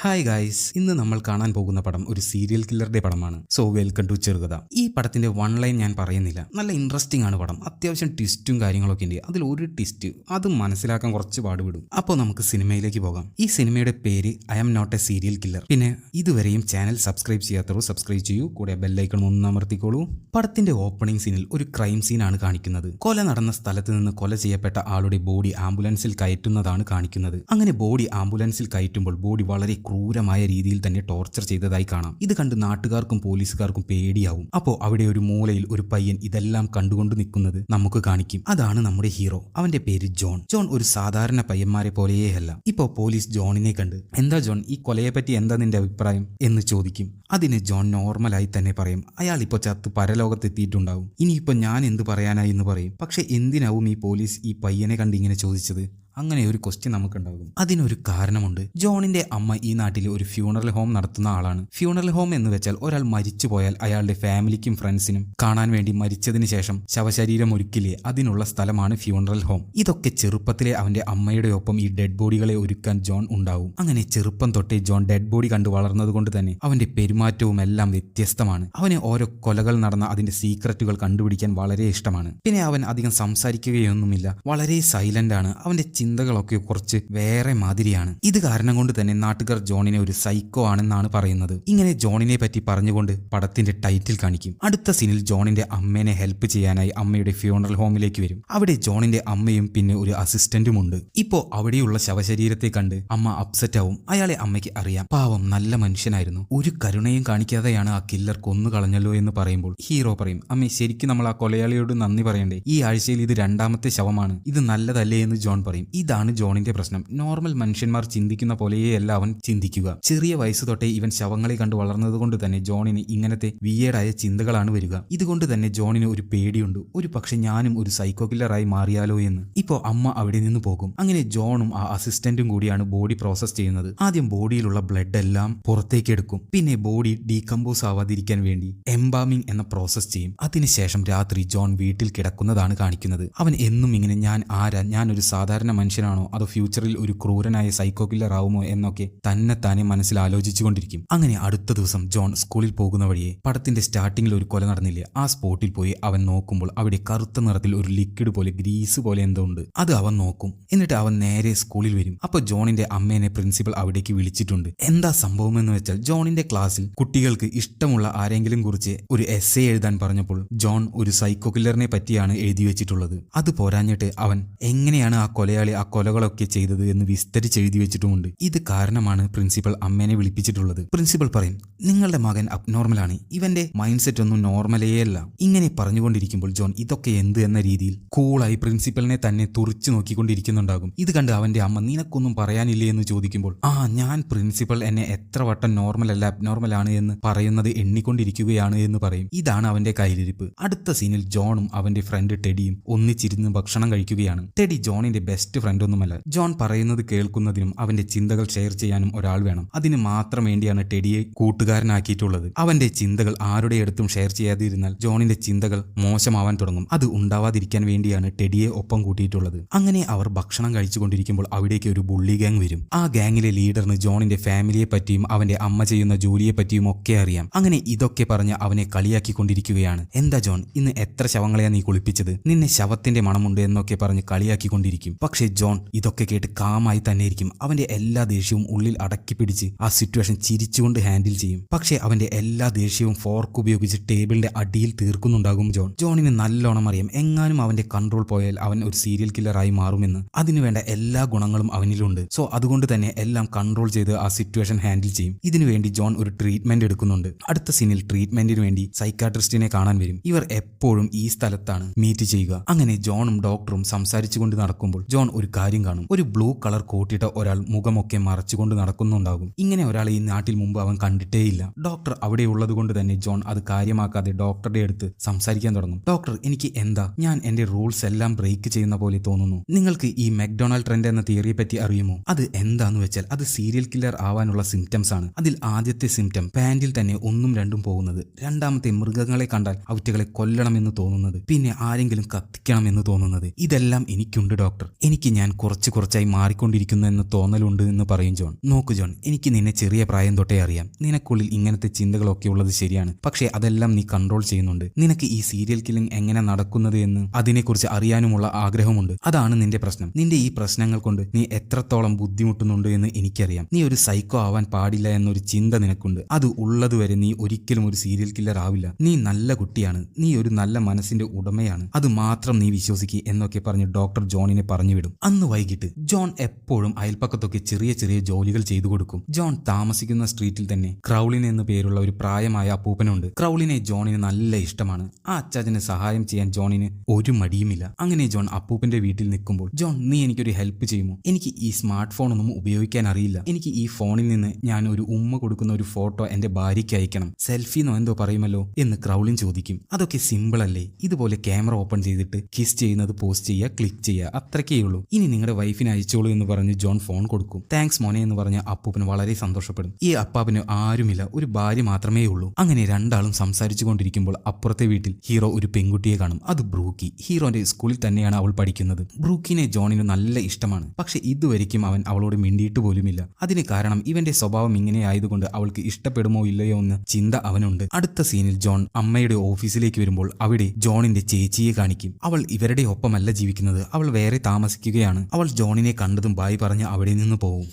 Hi guys, ഇന്ന് നമ്മൾ കാണാൻ പോകുന്ന പടം ഒരു സീരിയൽ കില്ലറുടെ പടമാണ്. സോ വെൽക്കം ടു ചെറുകഥ. ഈ പടത്തിന്റെ വൺ ലൈൻ ഞാൻ പറയുന്നില്ല, നല്ല ഇൻട്രസ്റ്റിംഗ് ആണ് പടം. അത്യാവശ്യം ട്വിസ്റ്റും കാര്യങ്ങളൊക്കെ ഉണ്ട്. അതിൽ ഒരു ട്വിസ്റ്റ് അത് മനസ്സിലാക്കാൻ കുറച്ച് പാടുപെടും. അപ്പോൾ നമുക്ക് സിനിമയിലേക്ക് പോകാം. ഈ സിനിമയുടെ പേര് I am not a serial killer. പിന്നെ ഇതുവരെയും ചാനൽ സബ്സ്ക്രൈബ് ചെയ്യാത്തവർ സബ്സ്ക്രൈബ് ചെയ്യൂ, കൂടെ ബെല്ലൈക്കൺ ഒന്ന് അമർത്തിക്കോളൂ. പടത്തിന്റെ ഓപ്പണിംഗ് സീനിൽ ഒരു ക്രൈം സീനാണ് കാണിക്കുന്നത്. കൊല നടന്ന സ്ഥലത്ത് നിന്ന് കൊല ചെയ്യപ്പെട്ട ആളുടെ ബോഡി ആംബുലൻസിൽ കയറ്റുന്നതാണ് കാണിക്കുന്നത്. അങ്ങനെ ബോഡി ആംബുലൻസിൽ കയറ്റുമ്പോൾ ബോഡി വളരെ ക്രൂരമായ രീതിയിൽ തന്നെ ടോർച്ചർ ചെയ്തതായി കാണാം. ഇത് കണ്ട് നാട്ടുകാർക്കും പോലീസുകാർക്കും പേടിയാവും. അപ്പോൾ അവിടെ ഒരു മൂലയിൽ ഒരു പയ്യൻ ഇതെല്ലാം കണ്ടുകൊണ്ട് നിൽക്കുന്നത് നമുക്ക് കാണിക്കും. അതാണ് നമ്മുടെ ഹീറോ. അവന്റെ പേര് ജോൺ. ജോൺ ഒരു സാധാരണ പയ്യന്മാരെ പോലെയേ അല്ല. ഇപ്പോൾ പോലീസ് ജോണിനെ കണ്ട് എന്താ ജോൺ, ഈ കൊലയെ പറ്റി എന്താ നിന്റെ അഭിപ്രായം എന്ന് ചോദിക്കും. അതിന് ജോൺ നോർമലായി തന്നെ പറയും, അയാൾ ഇപ്പോൾ ചത്ത് പരലോകത്തെത്തിയിട്ടുണ്ടാവും, ഇനിയിപ്പോൾ ഞാൻ എന്ത് പറയാനായി എന്ന് പറയും. പക്ഷെ എന്തിനാവും ഈ പോലീസ് ഈ പയ്യനെ കണ്ട് ഇങ്ങനെ ചോദിച്ചത്? അങ്ങനെ ഒരു ക്വസ്റ്റ്യൻ നമുക്കുണ്ടാകും. അതിനൊരു കാരണമുണ്ട്. ജോണിന്റെ അമ്മ ഈ നാട്ടിൽ ഒരു ഫ്യൂണറൽ ഹോം നടത്തുന്ന ആളാണ്. ഫ്യൂണറൽ ഹോം എന്ന് വെച്ചാൽ ഒരാൾ മരിച്ചു പോയാൽ അയാളുടെ ഫാമിലിക്കും ഫ്രണ്ട്സിനും കാണാൻ വേണ്ടി മരിച്ചതിന് ശേഷം ശവശരീരം ഒരുക്കില്ലേ, അതിനുള്ള സ്ഥലമാണ് ഫ്യൂണറൽ ഹോം. ഇതൊക്കെ ചെറുപ്പത്തിലെ അവന്റെ അമ്മയുടെ ഒപ്പം ഈ ഡെഡ് ബോഡികളെ ഒരുക്കാൻ ജോൺ ഉണ്ടാവും. അങ്ങനെ ചെറുപ്പം തൊട്ടേ ജോൺ ഡെഡ് ബോഡി കണ്ടു വളർന്നത് കൊണ്ട് തന്നെ അവന്റെ പെരുമാറ്റവും എല്ലാം വ്യത്യസ്തമാണ്. അവന് ഓരോ കൊലകൾ നടന്ന അതിന്റെ സീക്രറ്റുകൾ കണ്ടുപിടിക്കാൻ വളരെ ഇഷ്ടമാണ്. പിന്നെ അവൻ അധികം സംസാരിക്കുകയൊന്നുമില്ല, വളരെ സൈലന്റ് ആണ്. അവന്റെ ചിന്തകളൊക്കെ കുറച്ച് വേറെ മാതിരിയാണ്. ഇത് കാരണം കൊണ്ട് തന്നെ നാട്ടുകാർ ജോണിനെ ഒരു സൈക്കോ ആണെന്നാണ് പറയുന്നത്. ഇങ്ങനെ ജോണിനെ പറ്റി പറഞ്ഞുകൊണ്ട് പടത്തിന്റെ ടൈറ്റിൽ കാണിക്കും. അടുത്ത സീനിൽ ജോണിന്റെ അമ്മേനെ ഹെൽപ്പ് ചെയ്യാനായി അമ്മയുടെ ഫ്യൂണറൽ ഹോമിലേക്ക് വരും. അവിടെ ജോണിന്റെ അമ്മയും പിന്നെ ഒരു അസിസ്റ്റന്റും ഉണ്ട്. ഇപ്പോ അവിടെയുള്ള ശവശരീരത്തെ കണ്ട് അമ്മ അപ്സെറ്റ് ആവും. അയാളെ അമ്മയ്ക്ക് അറിയാം. പാവം നല്ല മനുഷ്യനായിരുന്നു, ഒരു കരുണയും കാണിക്കാതെയാണ് ആ കില്ലർ കൊന്നു കളഞ്ഞല്ലോ എന്ന് പറയുമ്പോൾ ഹീറോ പറയും, അമ്മേ ശരിക്കും നമ്മൾ ആ കൊലയാളിയോട് നന്ദി പറയണ്ടേ, ഈ ആഴ്ചയിൽ ഇത് 2ാമത്തെ ശവമാണ്, ഇത് നല്ലതല്ലേ എന്ന് ജോൺ പറയും. ഇതാണ് ജോണിന്റെ പ്രശ്നം. നോർമൽ മനുഷ്യന്മാർ ചിന്തിക്കുന്ന പോലെയല്ല അവൻ ചിന്തിക്കുക. ചെറിയ വയസ്സ് തൊട്ടേ ഇവൻ ശവങ്ങളെ കണ്ടു വളർന്നത് കൊണ്ട് തന്നെ ജോണിന് ഇങ്ങനത്തെ വിയേഡായ ചിന്തകളാണ് വരിക. ഇതുകൊണ്ട് തന്നെ ജോണിന് ഒരു പേടിയുണ്ട്, ഒരു പക്ഷെ ഞാനും ഒരു സൈക്കോ കില്ലറായി മാറിയാലോ എന്ന്. ഇപ്പോൾ അമ്മ അവിടെ നിന്ന് പോകും. അങ്ങനെ ജോണും ആ അസിസ്റ്റന്റും കൂടിയാണ് ബോഡി പ്രോസസ് ചെയ്യുന്നത്. ആദ്യം ബോഡിയിലുള്ള ബ്ലഡ് എല്ലാം പുറത്തേക്ക് എടുക്കും. പിന്നെ ബോഡി ഡീകമ്പോസ് ആവാതിരിക്കാൻ വേണ്ടി എംബാമിംഗ് എന്ന പ്രോസസ് ചെയ്യും. അതിനുശേഷം രാത്രി ജോൺ വീട്ടിൽ കിടക്കുന്നതാണ് കാണിക്കുന്നത്. അവൻ എന്നും ഇങ്ങനെ ഞാൻ ആരാ, ഞാൻ ഒരു സാധാരണ മനുഷ്യനാണോ അതോ ഫ്യൂച്ചറിൽ ഒരു ക്രൂരനായ സൈക്കോ കില്ലർ ആവുമോ എന്നൊക്കെ തന്നെ മനസ്സിൽ ആലോചിച്ചുകൊണ്ടിരിക്കും. അങ്ങനെ അടുത്ത ദിവസം ജോൺ സ്കൂളിൽ പോകുന്ന വഴിയെ പടത്തിന്റെ സ്റ്റാർട്ടിങ്ങിൽ ഒരു കൊല നടന്നില്ലേ, ആ സ്പോട്ടിൽ പോയി അവൻ നോക്കുമ്പോൾ അവിടെ കറുത്ത നിറത്തിൽ ഒരു ലിക്വിഡ് പോലെ ഗ്രീസ് പോലെ എന്തോ ഉണ്ട്. അത് അവൻ നോക്കും. എന്നിട്ട് അവൻ നേരെ സ്കൂളിൽ വരും. അപ്പൊ ജോണിന്റെ അമ്മേനെ പ്രിൻസിപ്പൽ അവിടേക്ക് വിളിച്ചിട്ടുണ്ട്. എന്താ സംഭവം എന്ന് വെച്ചാൽ ജോണിന്റെ ക്ലാസ്സിൽ കുട്ടികൾക്ക് ഇഷ്ടമുള്ള ആരെങ്കിലും കുറിച്ച് ഒരു എസ്സേ എഴുതാൻ പറഞ്ഞപ്പോൾ ജോൺ ഒരു സൈക്കോ കില്ലറിനെ പറ്റിയാണ് എഴുതി വെച്ചിട്ടുള്ളത്. അത് പോരാഞ്ഞിട്ട് അവൻ എങ്ങനെയാണ് ആ കൊലയാളി ആ കൊലകളൊക്കെ ചെയ്തത് എന്ന് വിസ്തരിച്ച് എഴുതി വെച്ചിട്ടുമുണ്ട്. ഇത് കാരണമാണ് പ്രിൻസിപ്പൽ അമ്മേനെ വിളിപ്പിച്ചിട്ടുള്ളത്. പ്രിൻസിപ്പൽ പറയും, നിങ്ങളുടെ മകൻ അബ്നോർമലാണ്, ഇവന്റെ മൈൻഡ് സെറ്റ് ഒന്നും നോർമലേ അല്ല. ഇങ്ങനെ പറഞ്ഞുകൊണ്ടിരിക്കുമ്പോൾ ജോൺ ഇതൊക്കെ എന്ത് എന്ന രീതിയിൽ കൂളായി പ്രിൻസിപ്പലിനെ തന്നെ തുറിച്ചു നോക്കിക്കൊണ്ടിരിക്കുന്നുണ്ടാകും. ഇത് കണ്ട് അവന്റെ അമ്മ നിനക്കൊന്നും പറയാനില്ലേ എന്ന് ചോദിക്കുമ്പോൾ ഞാൻ പ്രിൻസിപ്പൽ എന്നെ എത്ര വട്ടം നോർമൽ അല്ല അബ്നോർമൽ ആണ് എന്ന് പറയുന്നത് എണ്ണിക്കൊണ്ടിരിക്കുകയാണ് എന്ന് പറയും. ഇതാണ് അവന്റെ കയ്യിലിരിപ്പ്. അടുത്ത സീനിൽ ജോണും അവന്റെ ഫ്രണ്ട് ടെഡിയും ഒന്നിച്ചിരുന്ന് ഭക്ഷണം കഴിക്കുകയാണ്. ടെഡി ജോണിന്റെ ബെസ്റ്റ് ഫ്രണ്ട് ഒന്നുമല്ല. ജോൺ പറയുന്നത് കേൾക്കുന്നതിനും അവന്റെ ചിന്തകൾ ഷെയർ ചെയ്യാനും ഒരാൾ വേണം. അതിന് മാത്രം വേണ്ടിയാണ് ടെഡിയെ കൂട്ടുകാരനാക്കിയിട്ടുള്ളത്. അവന്റെ ചിന്തകൾ ആരുടെ അടുത്തും ഷെയർ ചെയ്യാതിരുന്നാൽ ജോണിന്റെ ചിന്തകൾ മോശമാവാൻ തുടങ്ങും. അത് ഉണ്ടാവാതിരിക്കാൻ വേണ്ടിയാണ് ടെഡിയെ ഒപ്പം കൂട്ടിയിട്ടുള്ളത്. അങ്ങനെ അവർ ഭക്ഷണം കഴിച്ചുകൊണ്ടിരിക്കുമ്പോൾ അവിടേക്ക് ഒരു ബുള്ളി ഗാങ് വരും. ആ ഗാങ്ങിലെ ലീഡറിന് ജോണിന്റെ ഫാമിലിയെ പറ്റിയും അവന്റെ അമ്മ ചെയ്യുന്ന ജോലിയെ പറ്റിയും ഒക്കെ അറിയാം. അങ്ങനെ ഇതൊക്കെ പറഞ്ഞ് അവനെ കളിയാക്കിക്കൊണ്ടിരിക്കുകയാണ്. എന്താ ജോൺ, ഇന്ന് എത്ര ശവങ്ങളെയാ നീ കുളിപ്പിച്ചത്, നിന്നെ ശവത്തിന്റെ മണമുണ്ട് എന്നൊക്കെ പറഞ്ഞ് കളിയാക്കിക്കൊണ്ടിരിക്കും. പക്ഷേ ജോൺ ഇതൊക്കെ കേട്ട് കാമായി തന്നെ ഇരിക്കും. അവന്റെ എല്ലാ ദേഷ്യവും ഉള്ളിൽ അടക്കി പിടിച്ച് ആ സിറ്റുവേഷൻ ചിരിച്ചുകൊണ്ട് ഹാൻഡിൽ ചെയ്യും. പക്ഷേ അവന്റെ എല്ലാ ദേഷ്യവും ഫോർക്ക് ഉപയോഗിച്ച് ടേബിളിന്റെ അടിയിൽ തീർക്കുന്നുണ്ടാകും ജോൺ. ജോണിന് നല്ലോണം അറിയാം, എങ്ങാനും അവന്റെ കൺട്രോൾ പോയാൽ അവൻ ഒരു സീരിയൽ കില്ലറായി മാറുമെന്ന്. അതിനുവേണ്ട എല്ലാ ഗുണങ്ങളും അവനിലുണ്ട്. സോ അതുകൊണ്ട് തന്നെ എല്ലാം കൺട്രോൾ ചെയ്ത് ആ സിറ്റുവേഷൻ ഹാൻഡിൽ ചെയ്യും. ഇതിനുവേണ്ടി ജോൺ ഒരു ട്രീറ്റ്മെന്റ് എടുക്കുന്നുണ്ട്. അടുത്ത സീനിൽ ട്രീറ്റ്മെന്റിന് വേണ്ടി സൈക്കാട്രിസ്റ്റിനെ കാണാൻ വരും. ഇവർ എപ്പോഴും ഈ സ്ഥലത്താണ് മീറ്റ് ചെയ്യുക. അങ്ങനെ ജോണും ഡോക്ടറും സംസാരിച്ചുകൊണ്ട് നടക്കുമ്പോൾ ജോൺ ഒരു കാര്യം കാണും. ഒരു ബ്ലൂ കളർ കോട്ടിട്ട ഒരാൾ മുഖമൊക്കെ മറച്ചുകൊണ്ട് നടക്കുന്നുണ്ടാകും. ഇങ്ങനെ ഒരാളെ ഈ നാട്ടിൽ മുമ്പ് അവൻ കണ്ടിട്ടേയില്ല. ഡോക്ടർ അവിടെ ഉള്ളത് കൊണ്ട് തന്നെ ജോൺ അത് കാര്യമാക്കാതെ ഡോക്ടറുടെ അടുത്ത് സംസാരിക്കാൻ തുടങ്ങും. ഡോക്ടർ, എനിക്ക് എന്താ, ഞാൻ എന്റെ റൂൾസ് എല്ലാം ബ്രേക്ക് ചെയ്യുന്ന പോലെ തോന്നുന്നു. നിങ്ങൾക്ക് ഈ മെക്ഡൊണാൾഡ് ട്രെൻഡ് എന്ന തിയറിയെ പറ്റി അറിയുമോ? അത് എന്താന്ന് വെച്ചാൽ അത് സീരിയൽ കില്ലർ ആവാനുള്ള സിംറ്റംസ് ആണ്. അതിൽ ആദ്യത്തെ സിംറ്റം പാന്റിൽ തന്നെ 1ഉം 2ഉം പോകുന്നത്. രണ്ടാമത്തെ മൃഗങ്ങളെ കണ്ടാൽ അവറ്റകളെ കൊല്ലണമെന്ന് തോന്നുന്നത്. പിന്നെ ആരെങ്കിലും കത്തിക്കണം എന്ന് തോന്നുന്നത്. ഇതെല്ലാം എനിക്കുണ്ട് ഡോക്ടർ. എനിക്ക് എനിക്ക് ഞാൻ കുറച്ചായി മാറിക്കൊണ്ടിരിക്കുന്നു എന്ന് തോന്നലുണ്ട് എന്ന് പറയും ജോൺ. നോക്കു ജോൺ, എനിക്ക് നിന്നെ ചെറിയ പ്രായം തൊട്ടേ അറിയാം. നിനക്കുള്ളിൽ ഇങ്ങനത്തെ ചിന്തകളൊക്കെ ഉള്ളത് ശരിയാണ്. പക്ഷേ അതെല്ലാം നീ കൺട്രോൾ ചെയ്യുന്നുണ്ട്. നിനക്ക് ഈ സീരിയൽ കില്ലിംഗ് എങ്ങനെ നടക്കുന്നത് എന്ന് അതിനെക്കുറിച്ച് അറിയാനുമുള്ള ആഗ്രഹമുണ്ട്. അതാണ് നിന്റെ പ്രശ്നം. നിന്റെ ഈ പ്രശ്നങ്ങൾ കൊണ്ട് നീ എത്രത്തോളം ബുദ്ധിമുട്ടുന്നുണ്ട് എന്ന് എനിക്കറിയാം. നീ ഒരു സൈക്കോ ആവാൻ പാടില്ല എന്നൊരു ചിന്ത നിനക്കുണ്ട്. അത് ഉള്ളതുവരെ നീ ഒരിക്കലും ഒരു സീരിയൽ കില്ലർ ആവില്ല. നീ നല്ല കുട്ടിയാണ്. നീ ഒരു നല്ല മനസ്സിന്റെ ഉടമയാണ്. അത് മാത്രം നീ വിശ്വസിക്കുക എന്നൊക്കെ പറഞ്ഞ് ഡോക്ടർ ജോണിനെ പറഞ്ഞുവിടും. അന്ന് വൈകിട്ട് ജോൺ എപ്പോഴും അയൽപ്പക്കത്തൊക്കെ ചെറിയ ജോലികൾ ചെയ്തു കൊടുക്കും. ജോൺ താമസിക്കുന്ന സ്ട്രീറ്റിൽ തന്നെ ക്രൗളിൻ എന്നു പേരുള്ള ഒരു പ്രായമായ അപ്പൂപ്പനുണ്ട്. ക്രൗളിനെ ജോണിന് നല്ല ഇഷ്ടമാണ്. ആ അച്ചാച്ചന് സഹായം ചെയ്യാൻ ജോണിന് ഒരു മടിയുമില്ല. അങ്ങനെ ജോൺ അപ്പൂപ്പന്റെ വീട്ടിൽ നിൽക്കുമ്പോൾ, ജോൺ നീ എനിക്കൊരു ഹെൽപ്പ് ചെയ്യുമോ? എനിക്ക് ഈ സ്മാർട്ട് ഫോൺ ഒന്നും ഉപയോഗിക്കാൻ അറിയില്ല. എനിക്ക് ഈ ഫോണിൽ നിന്ന് ഞാൻ ഒരു ഉമ്മ കൊടുക്കുന്ന ഒരു ഫോട്ടോ എന്റെ ഭാര്യയ്ക്ക് അയക്കണം. സെൽഫിന്നോ എന്തോ പറയുമല്ലോ എന്ന് ക്രൗളിൻ ചോദിക്കും. അതൊക്കെ സിമ്പിൾ അല്ലേ? ഇതുപോലെ ക്യാമറ ഓപ്പൺ ചെയ്തിട്ട് കിസ് ചെയ്യുന്നത് പോസ്റ്റ് ചെയ്യുക, ക്ലിക്ക് ചെയ്യുക, അത്രയ്ക്കേ ഉള്ളൂ. ഇനി നിങ്ങളുടെ വൈഫിനെ അയച്ചോളൂ എന്ന് പറഞ്ഞ് ജോൺ ഫോൺ കൊടുക്കും. താങ്ക്സ് മോനെ എന്ന് പറഞ്ഞ അപ്പൂപ്പന് വളരെ സന്തോഷപ്പെടും. ഈ അപ്പാപ്പന് ആരുമില്ല, ഒരു ഭാര്യ മാത്രമേ ഉള്ളൂ. അങ്ങനെ രണ്ടാളും സംസാരിച്ചു കൊണ്ടിരിക്കുമ്പോൾ അപ്പുറത്തെ വീട്ടിൽ ഹീറോ ഒരു പെൺകുട്ടിയെ കാണും. അത് ബ്രൂക്കി. ഹീറോന്റെ സ്കൂളിൽ തന്നെയാണ് അവൾ പഠിക്കുന്നത്. ബ്രൂക്കിനെ ജോണിന് നല്ല ഇഷ്ടമാണ്. പക്ഷെ ഇതുവരെയ്ക്കും അവൻ അവളോട് മിണ്ടിയിട്ട് പോലുമില്ല. അതിന് കാരണം ഇവന്റെ സ്വഭാവം ഇങ്ങനെ ആയതുകൊണ്ട് അവൾക്ക് ഇഷ്ടപ്പെടുമോ ഇല്ലയോ എന്ന് ചിന്ത അവനുണ്ട്. അടുത്ത സീനിൽ ജോൺ അമ്മയുടെ ഓഫീസിലേക്ക് വരുമ്പോൾ അവിടെ ജോണിന്റെ ചേച്ചിയെ കാണിക്കും. അവൾ ഇവരുടെ ഒപ്പമല്ല ജീവിക്കുന്നത്. അവൾ വേറെ താമസിക്കുകയാണ്. അവൾ ജോണിനെ കണ്ടതും ബായ് പറഞ്ഞ് അവിടെ നിന്ന് പോകും.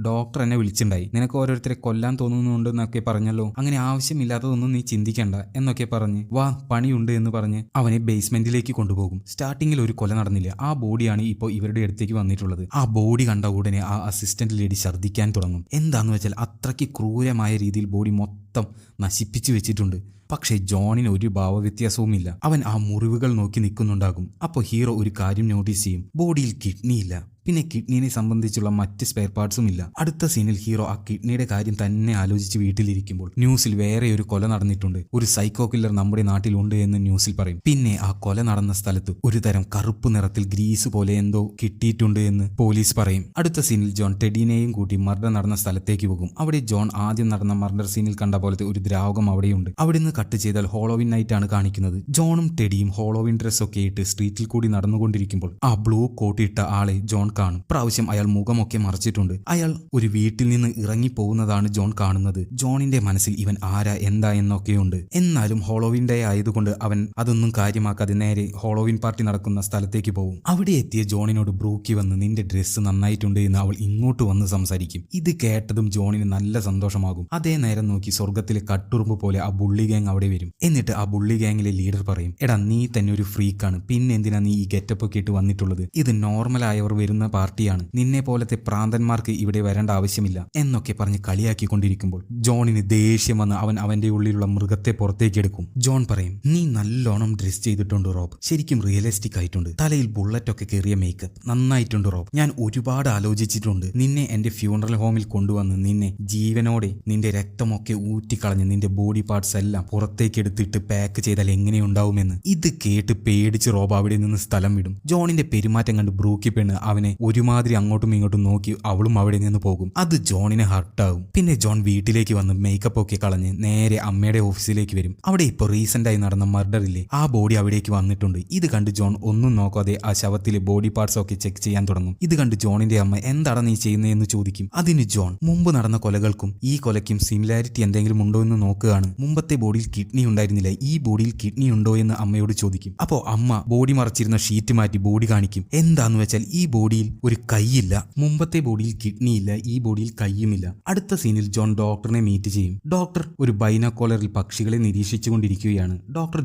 ഡോക്ടർ എന്നെ വിളിച്ചിട്ടുണ്ടായി. നിനക്ക് ഓരോരുത്തരെ കൊല്ലാൻ തോന്നുന്നുണ്ട് എന്നൊക്കെ പറഞ്ഞല്ലോ. അങ്ങനെ ആവശ്യമില്ലാത്തതൊന്നും നീ ചിന്തിക്കണ്ട എന്നൊക്കെ പറഞ്ഞ് വാ പണിയുണ്ട് എന്ന് പറഞ്ഞ് അവനെ ബേസ്മെന്റിലേക്ക് കൊണ്ടുപോകും. സ്റ്റാർട്ടിങ്ങിൽ ഒരു കൊല നടന്നില്ല. ആ ബോഡിയാണ് ഇപ്പോൾ ഇവരുടെ അടുത്തേക്ക് വന്നിട്ടുള്ളത്. ആ ബോഡി കണ്ട ഉടനെ ആ അസിസ്റ്റന്റ് ലേഡി ഛർദ്ദിക്കാൻ തുടങ്ങും. എന്താന്ന് വെച്ചാൽ അത്രയ്ക്ക് ക്രൂരമായ രീതിയിൽ ബോഡി മൊത്തം നശിപ്പിച്ചു വെച്ചിട്ടുണ്ട്. പക്ഷേ ജോണിന് ഒരു ഭാവവ്യത്യാസവുമില്ല. അവൻ ആ മുറിവുകൾ നോക്കി നിൽക്കുന്നുണ്ടാകും. അപ്പോൾ ഹീറോ ഒരു കാര്യം നോട്ടീസ് ചെയ്യും. ബോഡിയിൽ കിഡ്നിയില്ല. പിന്നെ കിഡ്നിയെ സംബന്ധിച്ചുള്ള മറ്റ് സ്പെയർ പാർട്സും ഇല്ല. അടുത്ത സീനിൽ ഹീറോ ആ കിഡ്നിയുടെ കാര്യം തന്നെ ആലോചിച്ച് വീട്ടിലിരിക്കുമ്പോൾ ന്യൂസിൽ വേറെ ഒരു കൊല നടന്നിട്ടുണ്ട്. ഒരു സൈക്കോ കില്ലർ നമ്മുടെ നാട്ടിലുണ്ട് എന്ന് ന്യൂസിൽ പറയും. പിന്നെ ആ കൊല നടന്ന സ്ഥലത്ത് ഒരു തരം കറുപ്പ് നിറത്തിൽ ഗ്രീസ് പോലെ എന്തോ കിട്ടിയിട്ടുണ്ട് എന്ന് പോലീസ് പറയും. അടുത്ത സീനിൽ ജോൺ ടെഡിനെയും കൂട്ടി മർഡർ നടന്ന സ്ഥലത്തേക്ക് പോകും. അവിടെ ജോൺ ആദ്യം നടന്ന മർഡർ സീനിൽ കണ്ട പോലത്തെ ഒരു ദ്രാവകം അവിടെയുണ്ട്. അവിടുന്ന് കട്ട് ചെയ്താൽ ഹോളോവിൻ നൈറ്റ് ആണ് കാണിക്കുന്നത്. ജോണും ടെഡിയും ഹോളോവിൻ ഡ്രസ്സൊക്കെ ഇട്ട് സ്ട്രീറ്റിൽ കൂടി നടന്നുകൊണ്ടിരിക്കുമ്പോൾ ആ ബ്ലൂ കോട്ട് ഇട്ട ആളെ ജോൺ കാണും. പ്രാവശ്യം അയാൾ മുഖമൊക്കെ മറച്ചിട്ടുണ്ട്. അയാൾ ഒരു വീട്ടിൽ നിന്ന് ഇറങ്ങി പോകുന്നതാണ് ജോൺ കാണുന്നത്. ജോണിന്റെ മനസ്സിൽ ഇവൻ ആരാ എന്താ എന്നൊക്കെയുണ്ട്. എന്നാലും ഹോളോവിൻ ഡേ ആയതുകൊണ്ട് അവൻ അതൊന്നും കാര്യമാക്കാതെ നേരെ ഹോളോവിൻ പാർട്ടി നടക്കുന്ന സ്ഥലത്തേക്ക് പോകും. അവിടെ എത്തിയ ജോണിനോട് ബ്രൂക്കി വന്ന് നിന്റെ ഡ്രസ്സ് നന്നായിട്ടുണ്ട് എന്ന് അവൾ ഇങ്ങോട്ട് വന്ന് സംസാരിക്കും. ഇത് കേട്ടതും ജോണിന് നല്ല സന്തോഷമാകും. അതേ നേരം നോക്കി സ്വർഗത്തിലെ കട്ടുറുമ്പ് പോലെ ആ ബുള്ളി ഗ്യാങ് അവിടെ വരും. എന്നിട്ട് ആ ബുള്ളി ഗ്യാങ്ങിലെ ലീഡർ പറയും, എടാ നീ തന്നെ ഒരു ഫ്രീക്കാണ്. പിന്നെ എന്തിനാ നീ ഈ ഗെറ്റപ്പ് ഒക്കെ ഇട്ട് വന്നിട്ടുള്ളത്? ഇത് നോർമലായവർ വരുന്ന പാർട്ടിയാണ്. നിന്നെ പോലത്തെ പ്രാന്തന്മാർക്ക് ഇവിടെ വരേണ്ട ആവശ്യമില്ല എന്നൊക്കെ പറഞ്ഞ് കളിയാക്കിക്കൊണ്ടിരിക്കുമ്പോൾ ജോണിന് ദേഷ്യം വന്ന് അവൻ അവന്റെ ഉള്ളിലുള്ള മൃഗത്തെ പുറത്തേക്ക് എടുക്കും. ജോൺ പറയും, നീ നല്ലോണം ഡ്രസ് ചെയ്തിട്ടുണ്ട് റോബ്. ശരിക്കും റിയലിസ്റ്റിക് ആയിട്ടുണ്ട്. തലയിൽ ബുള്ളറ്റ് ഒക്കെ കയറിയ മേക്കപ്പ് നന്നായിട്ടുണ്ട് റോബ്. ഞാൻ ഒരുപാട് ആലോചിച്ചിട്ടുണ്ട്. നിന്നെ എന്റെ ഫ്യൂണറൽ ഹോമിൽ കൊണ്ടുവന്ന് നിന്നെ ജീവനോടെ നിന്റെ രക്തമൊക്കെ ഊറ്റിക്കളഞ്ഞ് നിന്റെ ബോഡി പാർട്സ് എല്ലാം പുറത്തേക്ക് എടുത്തിട്ട് പാക്ക് ചെയ്താൽ എങ്ങനെയുണ്ടാവുമെന്ന്. ഇത് കേട്ട് പേടിച്ച് റോബ് അവിടെ നിന്ന് സ്ഥലം വിടും. ജോണിന്റെ പെരുമാറ്റം കണ്ട് ബ്രൂക്കി പെണ്ണ് അവനെ ഒരുമാതിരി അങ്ങോട്ടും ഇങ്ങോട്ടും നോക്കി അവളും അവിടെ നിന്ന് പോകും. അത് ജോണിനെ ഹർട്ടാവും. പിന്നെ ജോൺ വീട്ടിലേക്ക് വന്ന് മേക്കപ്പ് ഒക്കെ കളഞ്ഞ് നേരെ അമ്മയുടെ ഓഫീസിലേക്ക് വരും. അവിടെ ഇപ്പൊ റീസെന്റ് ആയി നടന്ന മർഡർ ഇല്ലേ, ആ ബോഡി അവിടേക്ക് വന്നിട്ടുണ്ട്. ഇത് കണ്ട് ജോൺ ഒന്നും നോക്കാതെ ആ ശവത്തിലെ ബോഡി പാർട്സ് ഒക്കെ ചെക്ക് ചെയ്യാൻ തുടങ്ങും. ഇത് കണ്ട് ജോണിന്റെ അമ്മ എന്താണ് നീ ചെയ്യുന്നതെന്ന് ചോദിക്കും. അതിന് ജോൺ മുമ്പ് നടന്ന കൊലകൾക്കും ഈ കൊലയ്ക്കും സിമിലാരിറ്റി എന്തെങ്കിലും ഉണ്ടോ എന്ന് നോക്കുകയാണ്. മുമ്പത്തെ ബോഡിയിൽ കിഡ്നി ഉണ്ടായിരുന്നില്ല, ഈ ബോഡിയിൽ കിഡ്നി ഉണ്ടോ എന്ന് അമ്മയോട് ചോദിക്കും. അപ്പോ അമ്മ ബോഡി മറച്ചിരുന്ന ഷീറ്റ് മാറ്റി ബോഡി കാണിക്കും. എന്താന്ന് വെച്ചാൽ ഈ ബോഡിയിൽ ഒരു കൈയില്ല. മുമ്പത്തെ ബോഡിയിൽ കിഡ്നി ഇല്ല, ഈ ബോഡിയിൽ കൈയുമില്ല. അടുത്ത സീനിൽ ജോൺ ഡോക്ടറിനെ മീറ്റ് ചെയ്യും. ഡോക്ടർ ഒരു ബൈനോക്കോളറിൽ പക്ഷികളെ നിരീക്ഷിച്ചുകൊണ്ടിരിക്കുകയാണ്. ഡോക്ടർ